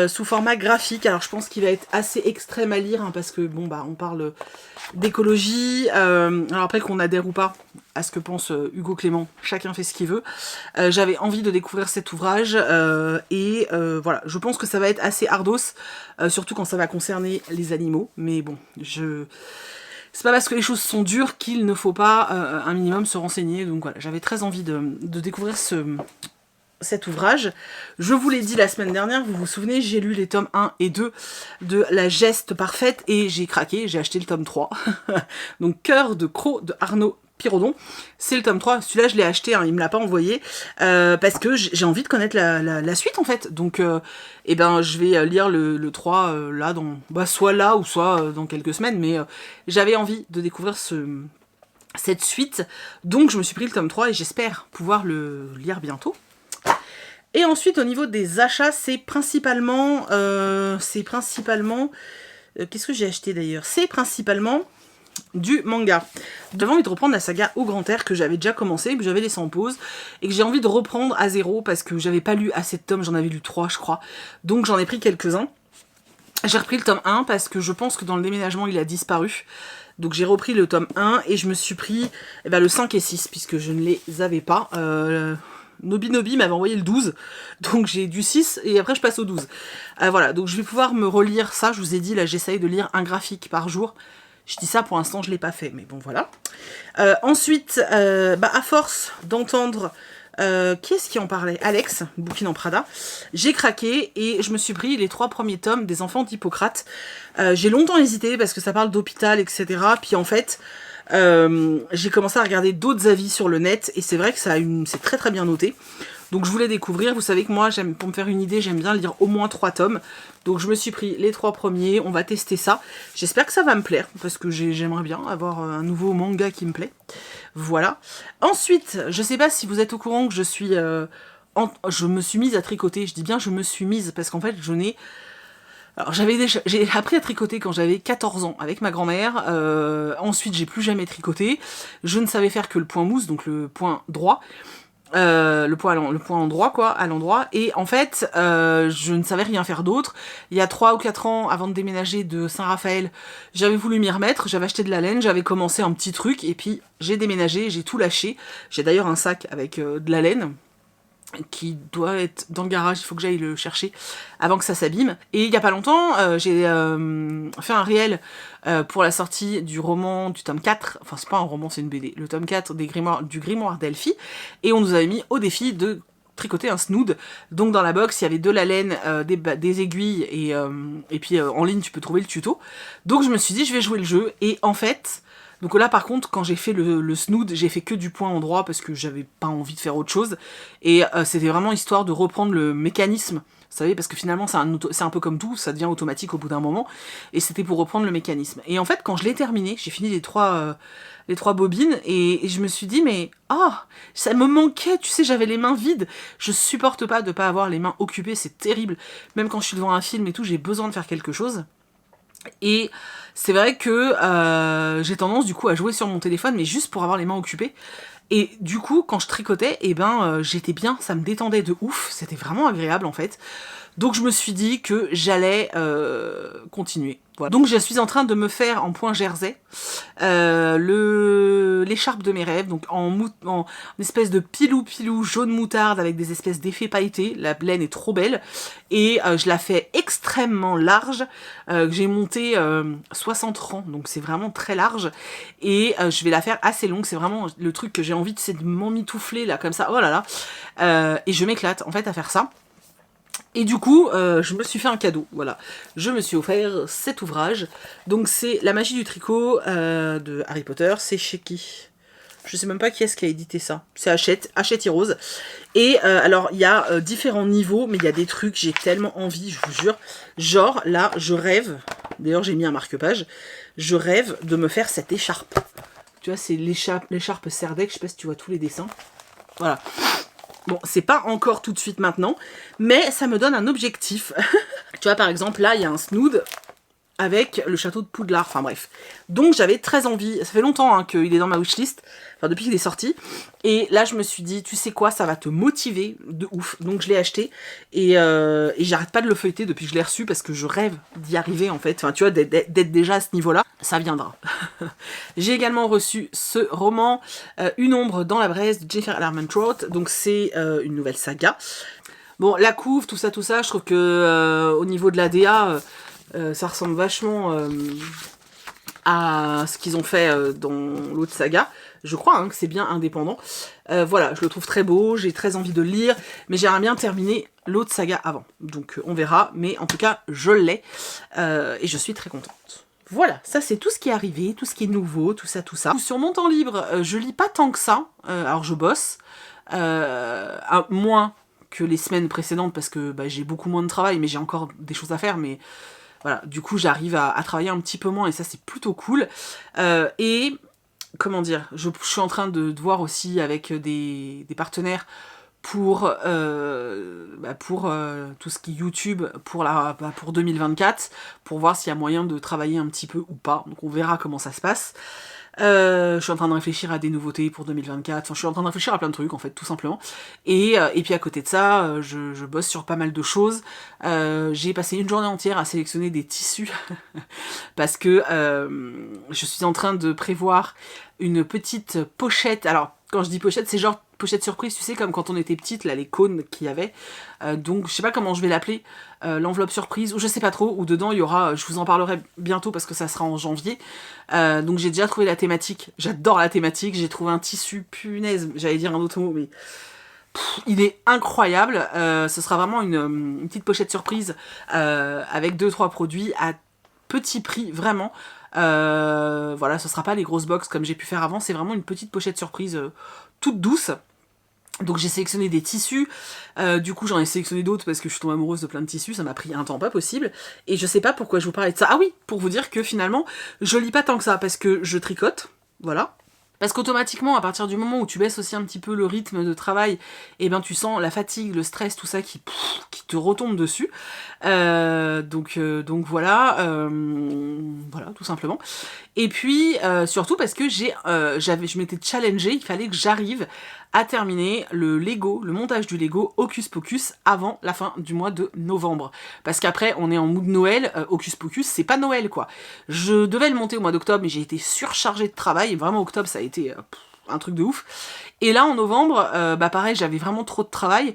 sous format graphique. Alors je pense qu'il va être assez extrême à lire, hein, parce que bon bah on parle d'écologie, alors après qu'on adhère ou pas à ce que pense Hugo Clément, chacun fait ce qu'il veut. J'avais envie de découvrir cet ouvrage, et voilà, je pense que ça va être assez ardos, surtout quand ça va concerner les animaux, mais bon, c'est pas parce que les choses sont dures qu'il ne faut pas un minimum se renseigner, donc voilà, j'avais très envie de découvrir cet ouvrage. Je vous l'ai dit la semaine dernière, vous vous souvenez, j'ai lu les tomes 1 et 2 de La Geste Parfaite et j'ai craqué, j'ai acheté le tome 3. Donc Cœur de Croc de Arnaud Pirodon, c'est le tome 3, celui-là je l'ai acheté, hein, il me l'a pas envoyé, parce que j'ai envie de connaître la suite en fait, donc eh ben, je vais lire le 3 là, soit là ou soit dans quelques semaines, mais j'avais envie de découvrir cette suite, donc je me suis pris le tome 3 et j'espère pouvoir le lire bientôt. Et ensuite, au niveau des achats, c'est principalement qu'est-ce que j'ai acheté d'ailleurs? C'est principalement du manga. J'avais envie de reprendre la saga Au Grand Air que j'avais déjà commencé, que j'avais laissé en pause, et que j'ai envie de reprendre à zéro parce que j'avais pas lu assez de tomes, j'en avais lu 3 je crois, donc j'en ai pris quelques-uns. J'ai repris le tome 1 parce que je pense que dans le déménagement il a disparu. Donc j'ai repris le tome 1 et je me suis pris le 5 et 6 puisque je ne les avais pas. Nobi m'avait envoyé le 12, donc j'ai du 6 et après je passe au 12. Voilà, donc je vais pouvoir me relire ça, je vous ai dit, là j'essaye de lire un graphique par jour. Je dis ça, pour l'instant je ne l'ai pas fait, mais bon voilà. Ensuite, à force d'entendre, qui est-ce qui en parlait? Alex, Bouquin en Prada. J'ai craqué et je me suis pris les 3 premiers tomes des Enfants d'Hippocrate. J'ai longtemps hésité parce que ça parle d'hôpital, etc. Puis en fait... j'ai commencé à regarder d'autres avis sur le net et c'est vrai que c'est très très bien noté, donc je voulais découvrir. Vous savez que moi, pour me faire une idée, j'aime bien lire au moins 3 tomes, donc je me suis pris les 3 premiers, on va tester ça, j'espère que ça va me plaire parce que j'aimerais bien avoir un nouveau manga qui me plaît. Voilà. Ensuite, je sais pas si vous êtes au courant que je me suis mise à tricoter. Je dis bien je me suis mise parce qu'en fait alors j'ai appris à tricoter quand j'avais 14 ans avec ma grand-mère, ensuite j'ai plus jamais tricoté, je ne savais faire que le point mousse, donc le point droit, le point endroit quoi, à l'endroit, et en fait je ne savais rien faire d'autre. Il y a 3 ou 4 ans, avant de déménager de Saint-Raphaël, j'avais voulu m'y remettre, j'avais acheté de la laine, j'avais commencé un petit truc, et puis j'ai déménagé, j'ai tout lâché. J'ai d'ailleurs un sac avec de la laine, qui doit être dans le garage, il faut que j'aille le chercher avant que ça s'abîme. Et il y a pas longtemps, j'ai fait un réel pour la sortie du roman du tome 4, enfin c'est pas un roman, c'est une BD, le tome 4 du grimoire d'Elphie, et on nous avait mis au défi de tricoter un snood. Donc dans la box il y avait de la laine, des aiguilles, et puis en ligne tu peux trouver le tuto. Donc je me suis dit je vais jouer le jeu, et en fait... Donc là par contre quand j'ai fait le snood, j'ai fait que du point endroit parce que j'avais pas envie de faire autre chose, et c'était vraiment histoire de reprendre le mécanisme, vous savez, parce que finalement c'est un peu comme tout, ça devient automatique au bout d'un moment, et c'était pour reprendre le mécanisme. Et en fait quand je l'ai terminé, j'ai fini les trois bobines, et je me suis dit mais ça me manquait, tu sais, j'avais les mains vides, je supporte pas de pas avoir les mains occupées, c'est terrible, même quand je suis devant un film et tout, j'ai besoin de faire quelque chose. Et c'est vrai que j'ai tendance du coup à jouer sur mon téléphone, mais juste pour avoir les mains occupées. Et du coup, quand je tricotais, j'étais bien, ça me détendait de ouf, c'était vraiment agréable en fait. Donc je me suis dit que j'allais continuer. Voilà. Donc je suis en train de me faire en point jersey l'écharpe de mes rêves, donc en espèce de pilou jaune moutarde avec des espèces d'effets pailletés. La laine est trop belle et je la fais extrêmement large. J'ai monté 60 rangs, donc c'est vraiment très large, et je vais la faire assez longue. C'est vraiment le truc que j'ai envie, c'est de m'emmitoufler là comme ça, oh là là, et je m'éclate en fait à faire ça. Et du coup, je me suis fait un cadeau, voilà. Je me suis offert cet ouvrage. Donc c'est La magie du tricot de Harry Potter. C'est chez qui? Je sais même pas qui est-ce qui a édité ça. C'est Hachette Heroes. Et alors, il y a différents niveaux, mais il y a des trucs, j'ai tellement envie, je vous jure. Genre, là, je rêve, d'ailleurs j'ai mis un marque-page, je rêve de me faire cette écharpe. Tu vois, c'est l'écharpe Serdec, je sais pas si tu vois tous les dessins. Voilà. Bon, c'est pas encore tout de suite maintenant, mais ça me donne un objectif. Tu vois, par exemple, là, il y a un Snood avec le château de Poudlard, enfin bref. Donc j'avais très envie, ça fait longtemps hein, qu'il est dans ma wishlist, enfin depuis qu'il est sorti, et là je me suis dit, tu sais quoi, ça va te motiver de ouf, donc je l'ai acheté, et j'arrête pas de le feuilleter depuis que je l'ai reçu, parce que je rêve d'y arriver en fait, enfin tu vois, d'être déjà à ce niveau-là, ça viendra. J'ai également reçu ce roman, Une ombre dans la braise de Jennifer Armentrout, donc c'est une nouvelle saga. Bon, la couve, tout ça, je trouve que au niveau de la DA... ça ressemble vachement à ce qu'ils ont fait dans l'autre saga. Je crois hein, que c'est bien indépendant. Voilà, je le trouve très beau, j'ai très envie de le lire, mais j'aimerais bien terminer l'autre saga avant. Donc on verra, mais en tout cas, je l'ai et je suis très contente. Voilà, ça c'est tout ce qui est arrivé, tout ce qui est nouveau, tout ça. Sur mon temps libre, je lis pas tant que ça, alors je bosse, moins que les semaines précédentes parce que bah, j'ai beaucoup moins de travail, mais j'ai encore des choses à faire, mais... Voilà, du coup j'arrive à travailler un petit peu moins et ça c'est plutôt cool. Et comment dire, je suis en train de voir aussi avec des partenaires pour tout ce qui est YouTube pour 2024, pour voir s'il y a moyen de travailler un petit peu ou pas. Donc on verra comment ça se passe. Je suis en train de réfléchir à des nouveautés pour 2024, enfin je suis en train de réfléchir à plein de trucs en fait tout simplement, et puis à côté de ça je bosse sur pas mal de choses. J'ai passé une journée entière à sélectionner des tissus parce que je suis en train de prévoir une petite pochette. Alors quand je dis pochette, c'est genre pochette surprise, tu sais, comme quand on était petite, là, les cônes qu'il y avait. Donc, je sais pas comment je vais l'appeler, l'enveloppe surprise, ou je sais pas trop, ou dedans, il y aura, je vous en parlerai bientôt parce que ça sera en janvier. Donc, j'ai déjà trouvé la thématique. J'adore la thématique. J'ai trouvé un tissu, punaise, j'allais dire un autre mot, mais... il est incroyable. Ce sera vraiment une petite pochette surprise avec 2-3 produits à petit prix, vraiment. Voilà, ce sera pas les grosses box comme j'ai pu faire avant, c'est vraiment une petite pochette surprise toute douce. Donc j'ai sélectionné des tissus, du coup j'en ai sélectionné d'autres parce que je suis tombée amoureuse de plein de tissus, ça m'a pris un temps pas possible, et je sais pas pourquoi je vous parlais de ça. Ah oui, pour vous dire que finalement, je lis pas tant que ça, parce que je tricote, voilà. Parce qu'automatiquement, à partir du moment où tu baisses aussi un petit peu le rythme de travail, et ben tu sens la fatigue, le stress, tout ça qui te retombe dessus. Donc voilà, voilà, tout simplement. Et puis, surtout parce que je m'étais challengée, il fallait que j'arrive à terminer le montage du Lego Hocus Pocus avant la fin du mois de novembre. Parce qu'après, on est en mood Noël, Hocus Pocus, c'est pas Noël, quoi. Je devais le monter au mois d'octobre, mais j'ai été surchargée de travail, et vraiment octobre, ça a été un truc de ouf. Et là, en novembre, pareil, j'avais vraiment trop de travail,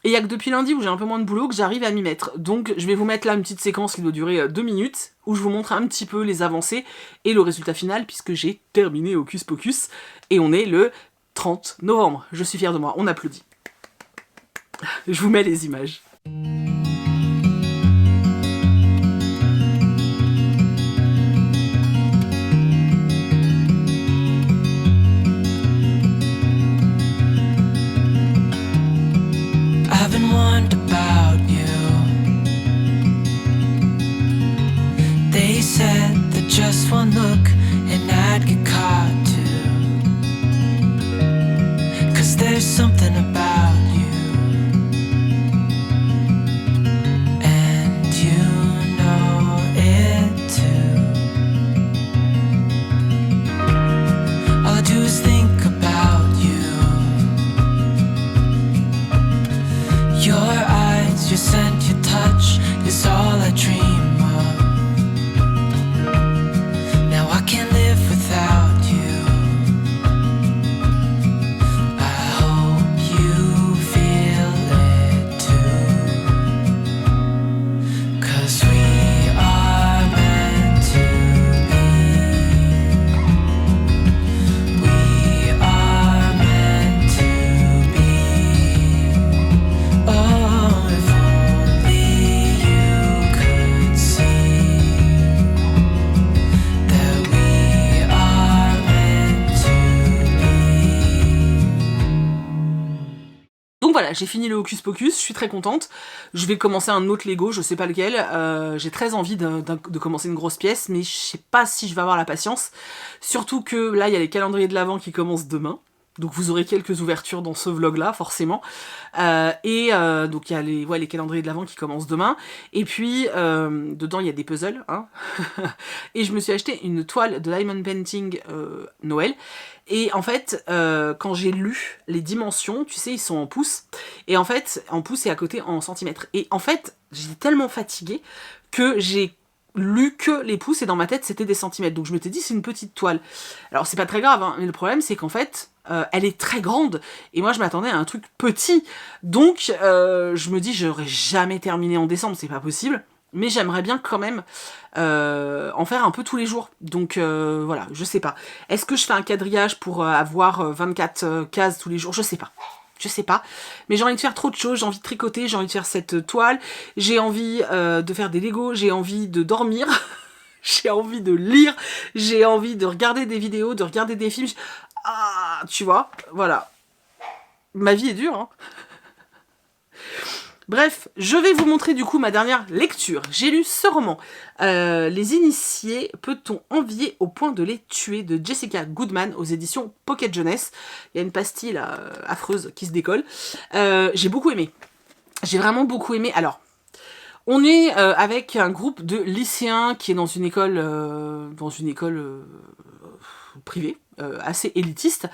et il y a que depuis lundi où j'ai un peu moins de boulot que j'arrive à m'y mettre. Donc, je vais vous mettre là une petite séquence qui doit durer 2 minutes, où je vous montre un petit peu les avancées et le résultat final, puisque j'ai terminé Hocus Pocus, et on est le 30 novembre. Je suis fière de moi, on applaudit. Je vous mets les images. I've been wondering about you. They said that just one look and I'd get caught too. 'Cause there's something about you, and you know it too. All I do is think about you. Your eyes, your scent, your touch is all I dream of. Now I can't live without you. I hope you feel it too. 'Cause we are meant to be. We are meant to be. Oh, if only voilà, j'ai fini le Hocus Pocus, je suis très contente. Je vais commencer un autre Lego, je sais pas lequel. J'ai très envie de commencer une grosse pièce, mais je sais pas si je vais avoir la patience. Surtout que là, il y a les calendriers de l'Avent qui commencent demain. Donc vous aurez quelques ouvertures dans ce vlog-là, forcément. Donc il y a les calendriers de l'Avent qui commencent demain. Et puis, dedans, il y a des puzzles. Hein. Et je me suis acheté une toile de Diamond Painting Noël. Et en fait, quand j'ai lu les dimensions, tu sais, ils sont en pouces. Et en fait, en pouces et à côté en centimètres. Et en fait, j'étais tellement fatiguée que j'ai lu que les pouces et dans ma tête c'était des centimètres, donc je m'étais dit c'est une petite toile. Alors c'est pas très grave, hein, mais le problème c'est qu'en fait elle est très grande et moi je m'attendais à un truc petit, donc je me dis j'aurais jamais terminé en décembre, c'est pas possible, mais j'aimerais bien quand même en faire un peu tous les jours, donc voilà, je sais pas. Est-ce que je fais un quadrillage pour avoir 24 cases tous les jours? Je sais pas. Je sais pas, mais j'ai envie de faire trop de choses, j'ai envie de tricoter, j'ai envie de faire cette toile, j'ai envie de faire des Legos, j'ai envie de dormir, j'ai envie de lire, j'ai envie de regarder des vidéos, de regarder des films. Ah, tu vois, voilà. Ma vie est dure, hein. Bref, je vais vous montrer du coup ma dernière lecture. J'ai lu ce roman, Les Initiés, peut-on envier au point de les tuer, de Jessica Goodman aux éditions Pocket Jeunesse. Il y a une pastille là, affreuse qui se décolle. J'ai beaucoup aimé. J'ai vraiment beaucoup aimé. Alors, on est avec un groupe de lycéens qui est dans une école privée. Assez élitiste,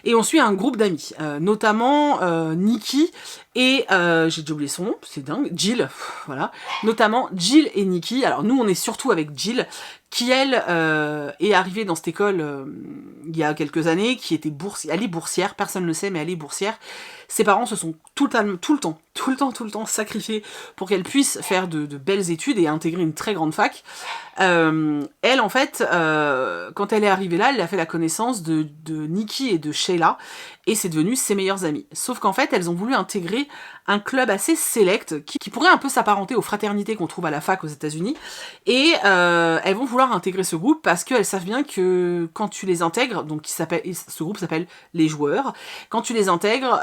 et on suit un groupe d'amis, notamment Nikki et j'ai déjà oublié son nom, c'est dingue, Jill, voilà, notamment Jill et Nikki. Alors nous on est surtout avec Jill, qui elle est arrivée dans cette école il y a quelques années, qui était elle est boursière, personne ne le sait, mais elle est boursière. Ses parents se sont tout le temps sacrifiés pour qu'elle puisse faire de belles études et intégrer une très grande fac. Elle, en fait, quand elle est arrivée là, elle a fait la connaissance de Nikki et de Sheila, et c'est devenu ses meilleures amies. Sauf qu'en fait, elles ont voulu intégrer un club assez sélect, qui pourrait un peu s'apparenter aux fraternités qu'on trouve à la fac aux États-Unis, et elles vont vouloir intégrer ce groupe parce qu'elles savent bien que quand tu les intègres, donc ce groupe s'appelle les joueurs, quand tu les intègres,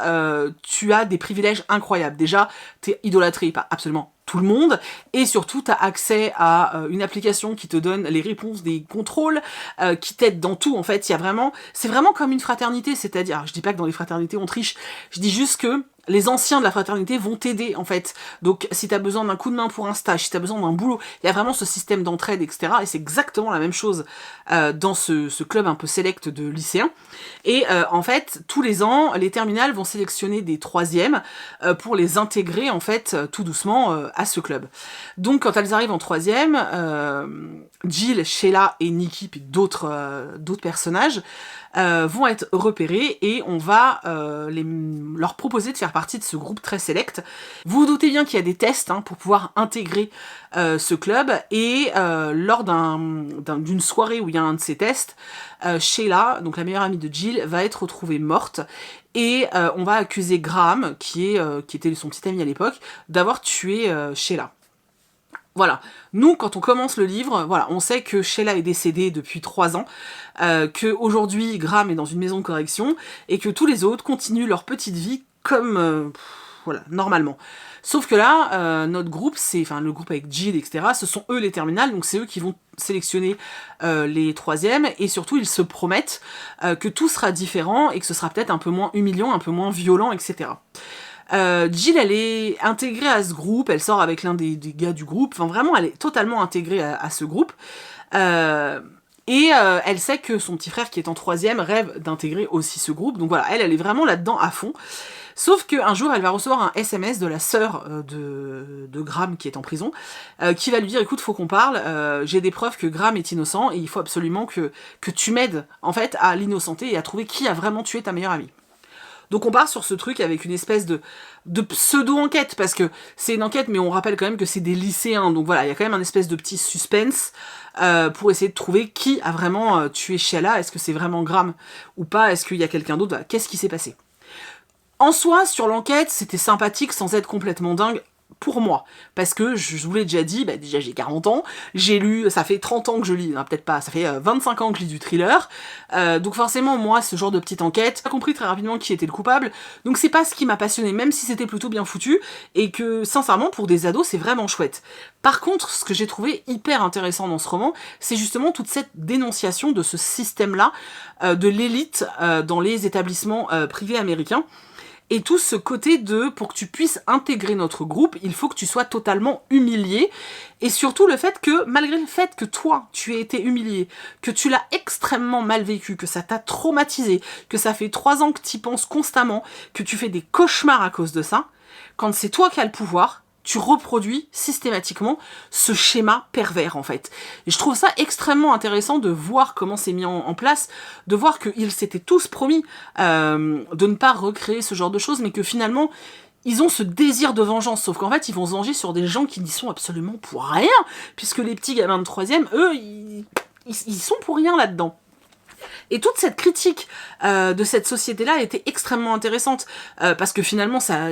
tu as des privilèges incroyables. Déjà, t'es idolâtré par absolument tout le monde, et surtout tu as accès à une application qui te donne les réponses des contrôles, qui t'aide dans tout. En fait, c'est vraiment comme une fraternité, c'est-à-dire, je dis pas que dans les fraternités on triche, je dis juste que les anciens de la fraternité vont t'aider, en fait. Donc, si t'as besoin d'un coup de main pour un stage, si t'as besoin d'un boulot, il y a vraiment ce système d'entraide, etc. Et c'est exactement la même chose dans ce club un peu select de lycéens. Et en fait, tous les ans, les terminales vont sélectionner des troisièmes pour les intégrer, en fait, tout doucement à ce club. Donc, quand elles arrivent en troisième, Jill, Sheila et Nikki, puis d'autres personnages, vont être repérés et on va leur proposer de faire partie de ce groupe très select. Vous vous doutez bien qu'il y a des tests pour pouvoir intégrer ce club, et lors d'une soirée où il y a un de ces tests, Sheila, donc la meilleure amie de Jill, va être retrouvée morte, et on va accuser Graham, qui était son petit ami à l'époque, d'avoir tué Sheila. Voilà, nous quand on commence le livre, voilà, on sait que Sheila est décédée depuis 3 ans, que aujourd'hui Graham est dans une maison de correction, et que tous les autres continuent leur petite vie comme voilà, normalement. Sauf que là, notre groupe, le groupe avec Jill, etc., ce sont eux les terminales, donc c'est eux qui vont sélectionner les troisièmes, et surtout ils se promettent que tout sera différent, et que ce sera peut-être un peu moins humiliant, un peu moins violent, etc. Jill, elle est intégrée à ce groupe, elle sort avec l'un des gars du groupe, enfin vraiment elle est totalement intégrée à ce groupe, et elle sait que son petit frère qui est en troisième rêve d'intégrer aussi ce groupe, donc voilà, elle est vraiment là-dedans à fond. Sauf qu'un jour elle va recevoir un SMS de la sœur de Graham qui est en prison, qui va lui dire écoute, faut qu'on parle, j'ai des preuves que Graham est innocent et il faut absolument que tu m'aides en fait à l'innocenter et à trouver qui a vraiment tué ta meilleure amie. Donc on part sur ce truc avec une espèce de pseudo-enquête, parce que c'est une enquête, mais on rappelle quand même que c'est des lycéens, donc voilà, il y a quand même un espèce de petit suspense pour essayer de trouver qui a vraiment tué Sheila. Est-ce que c'est vraiment Graham ou pas? Est-ce qu'il y a quelqu'un d'autre? Qu'est-ce qui s'est passé? En soi, sur l'enquête, c'était sympathique sans être complètement dingue. pour moi. Parce que je vous l'ai déjà dit, bah déjà j'ai 40 ans, j'ai lu, ça fait 30 ans que je lis, non peut-être pas, ça fait 25 ans que je lis du thriller, donc forcément moi ce genre de petite enquête, j'ai compris très rapidement qui était le coupable, donc c'est pas ce qui m'a passionné, même si c'était plutôt bien foutu, et que sincèrement pour des ados c'est vraiment chouette. Par contre, ce que j'ai trouvé hyper intéressant dans ce roman, c'est justement toute cette dénonciation de ce système-là, de l'élite dans les établissements privés américains. Et tout ce côté de, pour que tu puisses intégrer notre groupe, il faut que tu sois totalement humilié. Et surtout le fait que, malgré le fait que toi, tu aies été humilié, que tu l'as extrêmement mal vécu, que ça t'a traumatisé, que ça fait 3 ans que tu y penses constamment, que tu fais des cauchemars à cause de ça, quand c'est toi qui as le pouvoir, tu reproduis systématiquement ce schéma pervers en fait. Et je trouve ça extrêmement intéressant de voir comment c'est mis en place, de voir qu'ils s'étaient tous promis de ne pas recréer ce genre de choses, mais que finalement ils ont ce désir de vengeance, sauf qu'en fait ils vont se venger sur des gens qui n'y sont absolument pour rien, puisque les petits gamins de 3e, eux, ils sont pour rien là-dedans. Et toute cette critique de cette société-là était extrêmement intéressante, parce que finalement, ça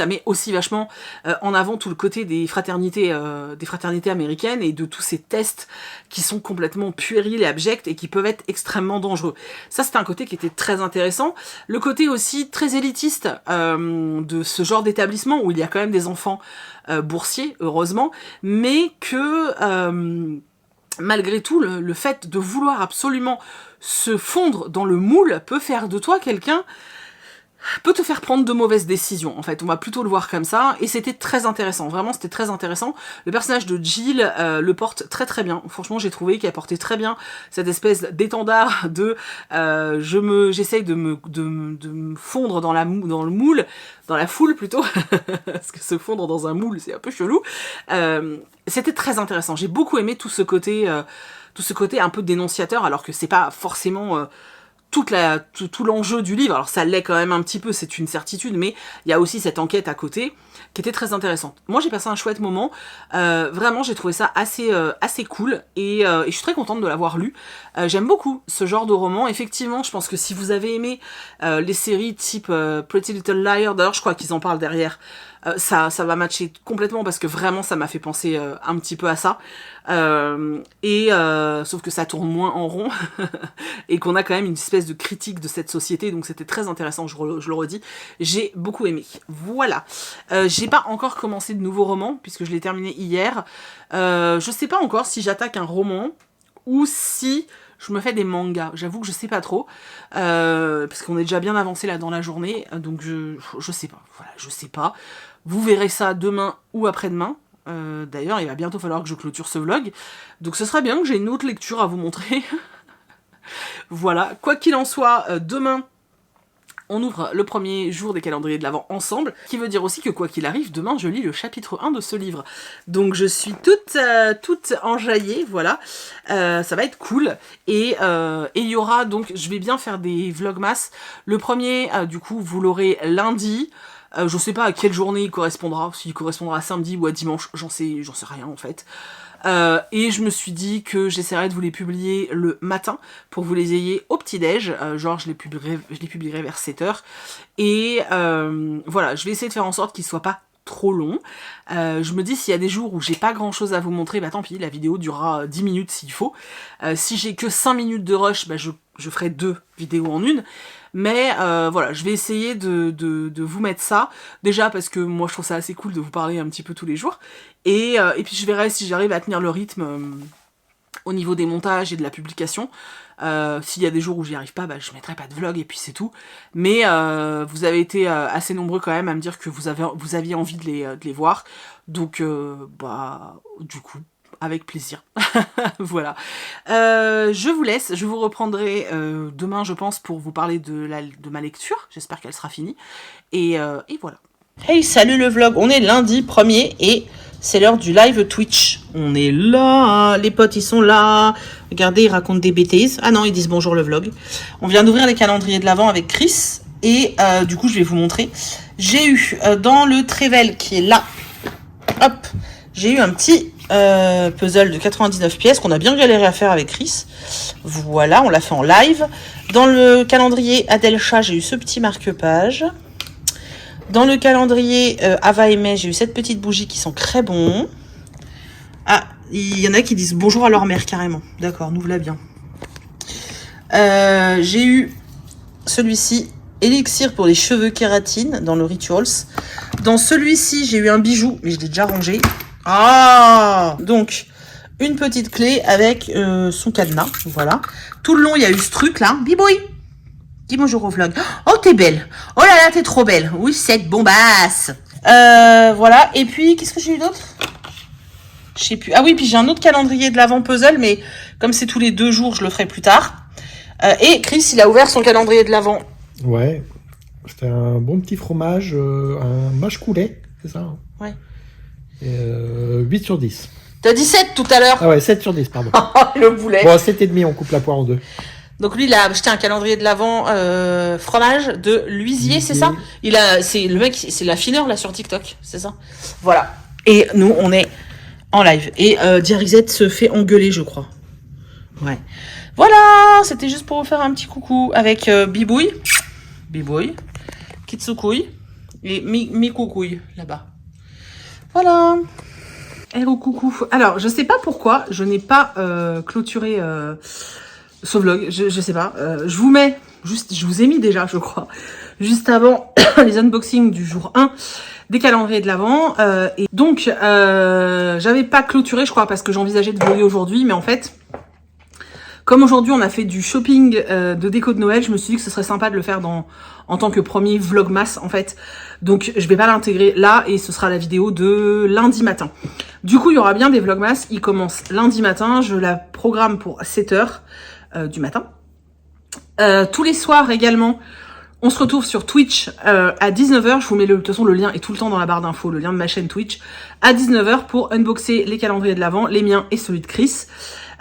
met aussi vachement en avant tout le côté des fraternités américaines et de tous ces tests qui sont complètement puérils et abjects et qui peuvent être extrêmement dangereux. Ça, c'était un côté qui était très intéressant. Le côté aussi très élitiste de ce genre d'établissement où il y a quand même des enfants boursiers, heureusement, mais que... malgré tout, le fait de vouloir absolument se fondre dans le moule peut faire de toi quelqu'un, peut te faire prendre de mauvaises décisions, en fait. On va plutôt le voir comme ça, et c'était très intéressant, vraiment c'était très intéressant. Le personnage de Jill le porte très très bien, franchement j'ai trouvé qu'elle portait très bien cette espèce d'étendard de j'essaye de me fondre dans le moule, dans la foule plutôt, parce que se fondre dans un moule c'est un peu chelou. C'était très intéressant, j'ai beaucoup aimé tout ce côté un peu dénonciateur, alors que c'est pas forcément... tout l'enjeu du livre, alors ça l'est quand même un petit peu, c'est une certitude, mais il y a aussi cette enquête à côté qui était très intéressante. Moi j'ai passé un chouette moment, vraiment j'ai trouvé ça assez cool, et je suis très contente de l'avoir lu. J'aime beaucoup ce genre de roman, effectivement je pense que si vous avez aimé les séries type Pretty Little Liars, d'ailleurs je crois qu'ils en parlent derrière, ça va matcher complètement parce que vraiment ça m'a fait penser un petit peu à ça, sauf que ça tourne moins en rond et qu'on a quand même une espèce de critique de cette société, donc c'était très intéressant, je le redis, j'ai beaucoup aimé. Voilà, j'ai pas encore commencé de nouveaux romans puisque je l'ai terminé hier, je sais pas encore si j'attaque un roman ou si je me fais des mangas, j'avoue que je sais pas trop, parce qu'on est déjà bien avancé là dans la journée, donc je sais pas, voilà, je sais pas. Vous verrez ça demain ou après-demain. D'ailleurs, il va bientôt falloir que je clôture ce vlog. Donc ce serait bien que j'ai une autre lecture à vous montrer. Voilà, quoi qu'il en soit, demain, on ouvre le premier jour des calendriers de l'Avent ensemble, qui veut dire aussi que quoi qu'il arrive, demain je lis le chapitre 1 de ce livre. Donc je suis toute enjaillée, voilà. Ça va être cool. Et il y aura donc, je vais bien faire des vlogmas. Le premier, du coup, vous l'aurez lundi. Je sais pas à quelle journée il correspondra, s'il correspondra à samedi ou à dimanche, j'en sais rien en fait. Et je me suis dit que j'essaierai de vous les publier le matin pour que vous les ayez au petit-déj, genre je les publierai vers 7h. Et voilà, je vais essayer de faire en sorte qu'ils soient pas trop longs. Je me dis s'il y a des jours où j'ai pas grand chose à vous montrer, bah tant pis, la vidéo durera 10 minutes s'il faut. Si j'ai que 5 minutes de rush, bah je ferai 2 vidéos en une. Mais voilà, je vais essayer de vous mettre ça, déjà parce que moi je trouve ça assez cool de vous parler un petit peu tous les jours, et puis je verrai si j'arrive à tenir le rythme au niveau des montages et de la publication. S'il y a des jours où j'y arrive pas, bah, je mettrai pas de vlog et puis c'est tout. Mais vous avez été assez nombreux quand même à me dire que vous aviez envie de les voir, donc bah du coup... avec plaisir. Voilà. Je vous laisse. Je vous reprendrai demain, je pense, pour vous parler de ma lecture. J'espère qu'elle sera finie. Et voilà. Hey, salut le vlog. On est lundi 1er et c'est l'heure du live Twitch. On est là. Les potes, ils sont là. Regardez, ils racontent des bêtises. Ah non, ils disent bonjour le vlog. On vient d'ouvrir les calendriers de l'Avent avec Chris. Et du coup, je vais vous montrer. J'ai eu dans le Trevel qui est là. Hop. J'ai eu un petit... puzzle de 99 pièces qu'on a bien galéré à faire avec Chris. Voilà, on l'a fait en live. Dans le calendrier Adelcha, j'ai eu ce petit marque-page. Dans le calendrier Ava et Mai, j'ai eu cette petite bougie qui sent très bon. Ah, il y en a qui disent bonjour à leur mère carrément. D'accord, nous voilà bien. J'ai eu celui-ci, élixir pour les cheveux kératine dans le Rituals. Dans celui-ci, j'ai eu un bijou, mais je l'ai déjà rangé. Ah, donc une petite clé avec son cadenas, voilà. Tout le long, il y a eu ce truc là. Bibouille, dis bonjour au vlog. Oh, t'es belle. Oh là là, t'es trop belle. Oui, cette bombasse. Voilà. Et puis, qu'est-ce que j'ai eu d'autre? Je sais plus. Ah oui, puis j'ai un autre calendrier de l'avant puzzle, mais comme c'est tous les 2 jours, je le ferai plus tard. Et Chris, il a ouvert son calendrier de l'avant. Ouais. C'était un bon petit fromage, un mâche coulet, c'est ça, hein? Ouais. 8 sur 10. T'as dit 7 tout à l'heure. Ah ouais, 7 sur 10, pardon. Le boulet. Bon, 7,5, on coupe la poire en 2. Donc lui, il a acheté un calendrier de l'avant fromage de l'huisier, c'est ça? C'est le mec, c'est l'affineur là sur TikTok, c'est ça? Voilà. Et nous, on est en live. Et Diarizette se fait engueuler, je crois. Ouais. Voilà, c'était juste pour vous faire un petit coucou avec Bibouille, Kitsukouille et Mikoucouille là-bas. Voilà. Hello coucou. Alors, je sais pas pourquoi je n'ai pas clôturé ce vlog. Je sais pas. Je vous ai mis déjà, je crois, juste avant les unboxings du jour 1 des calendriers de l'Avent. Et donc, j'avais pas clôturé, je crois, parce que j'envisageais de vlogger aujourd'hui, mais en fait, comme aujourd'hui on a fait du shopping de déco de Noël, je me suis dit que ce serait sympa de le faire en tant que premier vlogmas en fait. Donc je vais pas l'intégrer là et ce sera la vidéo de lundi matin. Du coup il y aura bien des vlogmas, ils commencent lundi matin, je la programme pour 7h du matin. Tous les soirs également, on se retrouve sur Twitch à 19h. Je vous mets de toute façon le lien est tout le temps dans la barre d'infos, le lien de ma chaîne Twitch à 19h pour unboxer les calendriers de l'Avent, les miens et celui de Chris.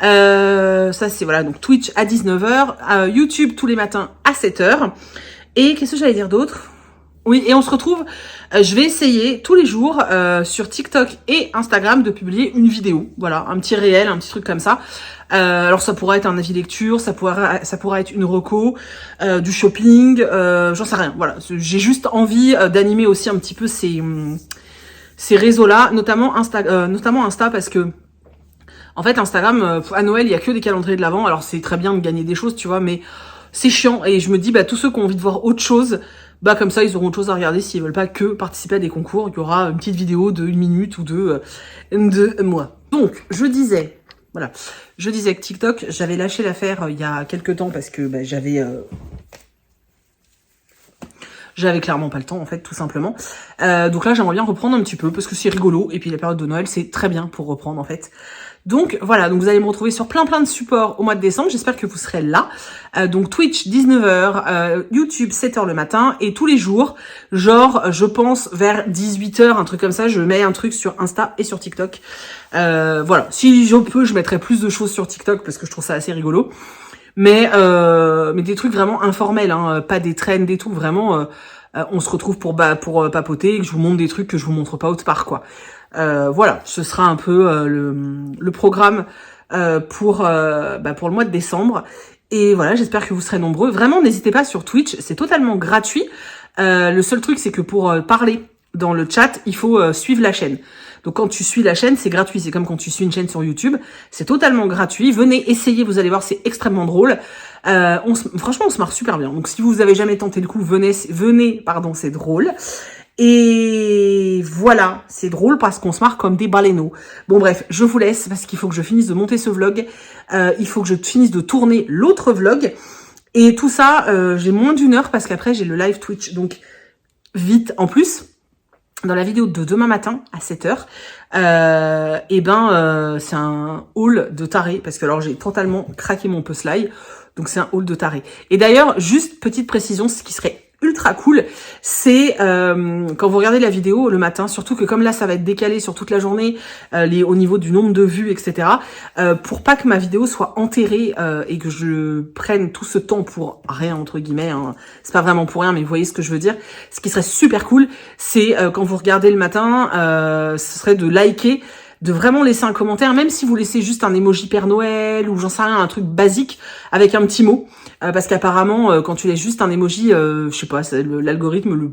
Ça c'est voilà, donc Twitch à 19h, YouTube tous les matins à 7h. Et qu'est-ce que j'allais dire d'autre? Oui, et on se retrouve, je vais essayer tous les jours sur TikTok et Instagram de publier une vidéo, voilà, un petit réel, un petit truc comme ça. Alors ça pourrait être un avis lecture, ça pourrait être une reco, du shopping, j'en sais rien, voilà. J'ai juste envie d'animer aussi un petit peu ces réseaux-là, notamment Insta parce que en fait, Instagram, à Noël, il y a que des calendriers de l'Avent. Alors, c'est très bien de gagner des choses, tu vois, mais c'est chiant. Et je me dis, bah, tous ceux qui ont envie de voir autre chose, bah, comme ça, ils auront autre chose à regarder s'ils veulent pas que participer à des concours. Il y aura une petite vidéo de 1 minute ou de moi. Donc, je disais que TikTok, j'avais lâché l'affaire il y a quelques temps parce que bah, j'avais clairement pas le temps, en fait, tout simplement. Donc là, j'aimerais bien reprendre un petit peu parce que c'est rigolo. Et puis, la période de Noël, c'est très bien pour reprendre, en fait. Donc voilà, donc vous allez me retrouver sur plein de supports au mois de décembre, j'espère que vous serez là. Donc Twitch 19h, YouTube 7h le matin et tous les jours, genre je pense vers 18h, un truc comme ça, je mets un truc sur Insta et sur TikTok. Voilà, si je peux, je mettrai plus de choses sur TikTok parce que je trouve ça assez rigolo. Mais des trucs vraiment informels, hein, pas des trends et tout, vraiment on se retrouve pour papoter et que je vous montre des trucs que je vous montre pas autre part quoi. Voilà, ce sera un peu le programme pour le mois de décembre. Et voilà, j'espère que vous serez nombreux. Vraiment, n'hésitez pas sur Twitch, c'est totalement gratuit. Le seul truc, c'est que pour parler dans le chat, il faut suivre la chaîne. Donc quand tu suis la chaîne, c'est gratuit. C'est comme quand tu suis une chaîne sur YouTube. C'est totalement gratuit. Venez essayer, vous allez voir, c'est extrêmement drôle. Franchement, on se marre super bien. Donc si vous avez jamais tenté le coup, venez, c'est drôle. Et voilà, c'est drôle parce qu'on se marre comme des baleineaux. Bon bref, je vous laisse parce qu'il faut que je finisse de monter ce vlog. Il faut que je finisse de tourner l'autre vlog. Et tout ça, j'ai moins d'1 heure parce qu'après j'ai le live Twitch. Donc vite, en plus, dans la vidéo de demain matin à 7h, c'est un haul de taré. Parce que alors j'ai totalement craqué mon puzzle. Donc c'est un haul de taré. Et d'ailleurs, juste petite précision, ce qui serait ultra cool, c'est quand vous regardez la vidéo le matin, surtout que comme là ça va être décalé sur toute la journée, au niveau du nombre de vues, etc. Pour pas que ma vidéo soit enterrée et que je prenne tout ce temps pour rien entre guillemets, hein, c'est pas vraiment pour rien, mais vous voyez ce que je veux dire. Ce qui serait super cool, c'est quand vous regardez le matin, ce serait de liker, de vraiment laisser un commentaire, même si vous laissez juste un emoji Père Noël ou j'en sais rien, un truc basique avec un petit mot. Parce qu'apparemment, quand tu laisses juste un emoji, je sais pas, l'algorithme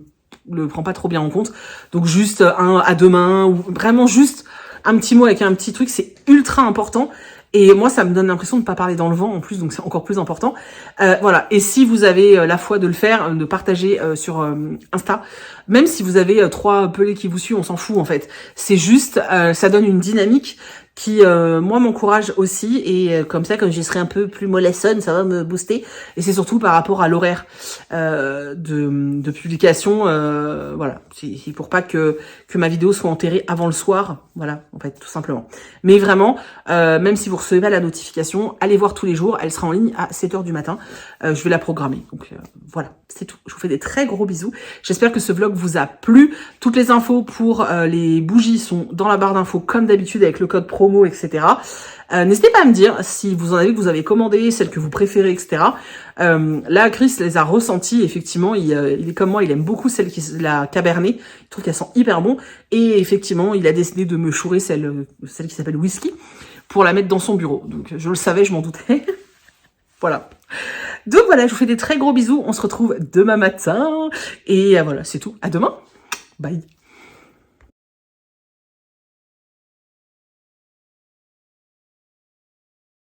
le prend pas trop bien en compte. Donc juste un à deux mains, ou vraiment juste un petit mot avec un petit truc, c'est ultra important. Et moi, ça me donne l'impression de ne pas parler dans le vent en plus, donc c'est encore plus important. Voilà. Et si vous avez la foi de le faire, de partager sur Insta, même si vous avez 3 pelés qui vous suivent, on s'en fout en fait. C'est juste, ça donne une dynamique qui, moi, m'encourage aussi. Et comme ça, comme j'y serai un peu plus mollessonne, ça va me booster. Et c'est surtout par rapport à l'horaire de publication. Voilà. C'est pour pas que ma vidéo soit enterrée avant le soir. Voilà, en fait, tout simplement. Mais vraiment, même si vous recevez pas la notification, allez voir tous les jours. Elle sera en ligne à 7h du matin. Je vais la programmer. Donc voilà, c'est tout. Je vous fais des très gros bisous. J'espère que ce vlog vous a plu. Toutes les infos pour les bougies sont dans la barre d'infos comme d'habitude avec le code promo, etc. N'hésitez pas à me dire si vous en avez que vous avez commandé, celles que vous préférez, etc. Là, Chris les a ressenties. Effectivement, il est comme moi, il aime beaucoup celle qui la Cabernet. Il trouve qu'elle sent hyper bon. Et effectivement, il a décidé de me chourer celle qui s'appelle Whisky pour la mettre dans son bureau. Donc, je le savais, je m'en doutais. Voilà. Donc voilà, je vous fais des très gros bisous. On se retrouve demain matin. Et voilà, c'est tout. À demain. Bye.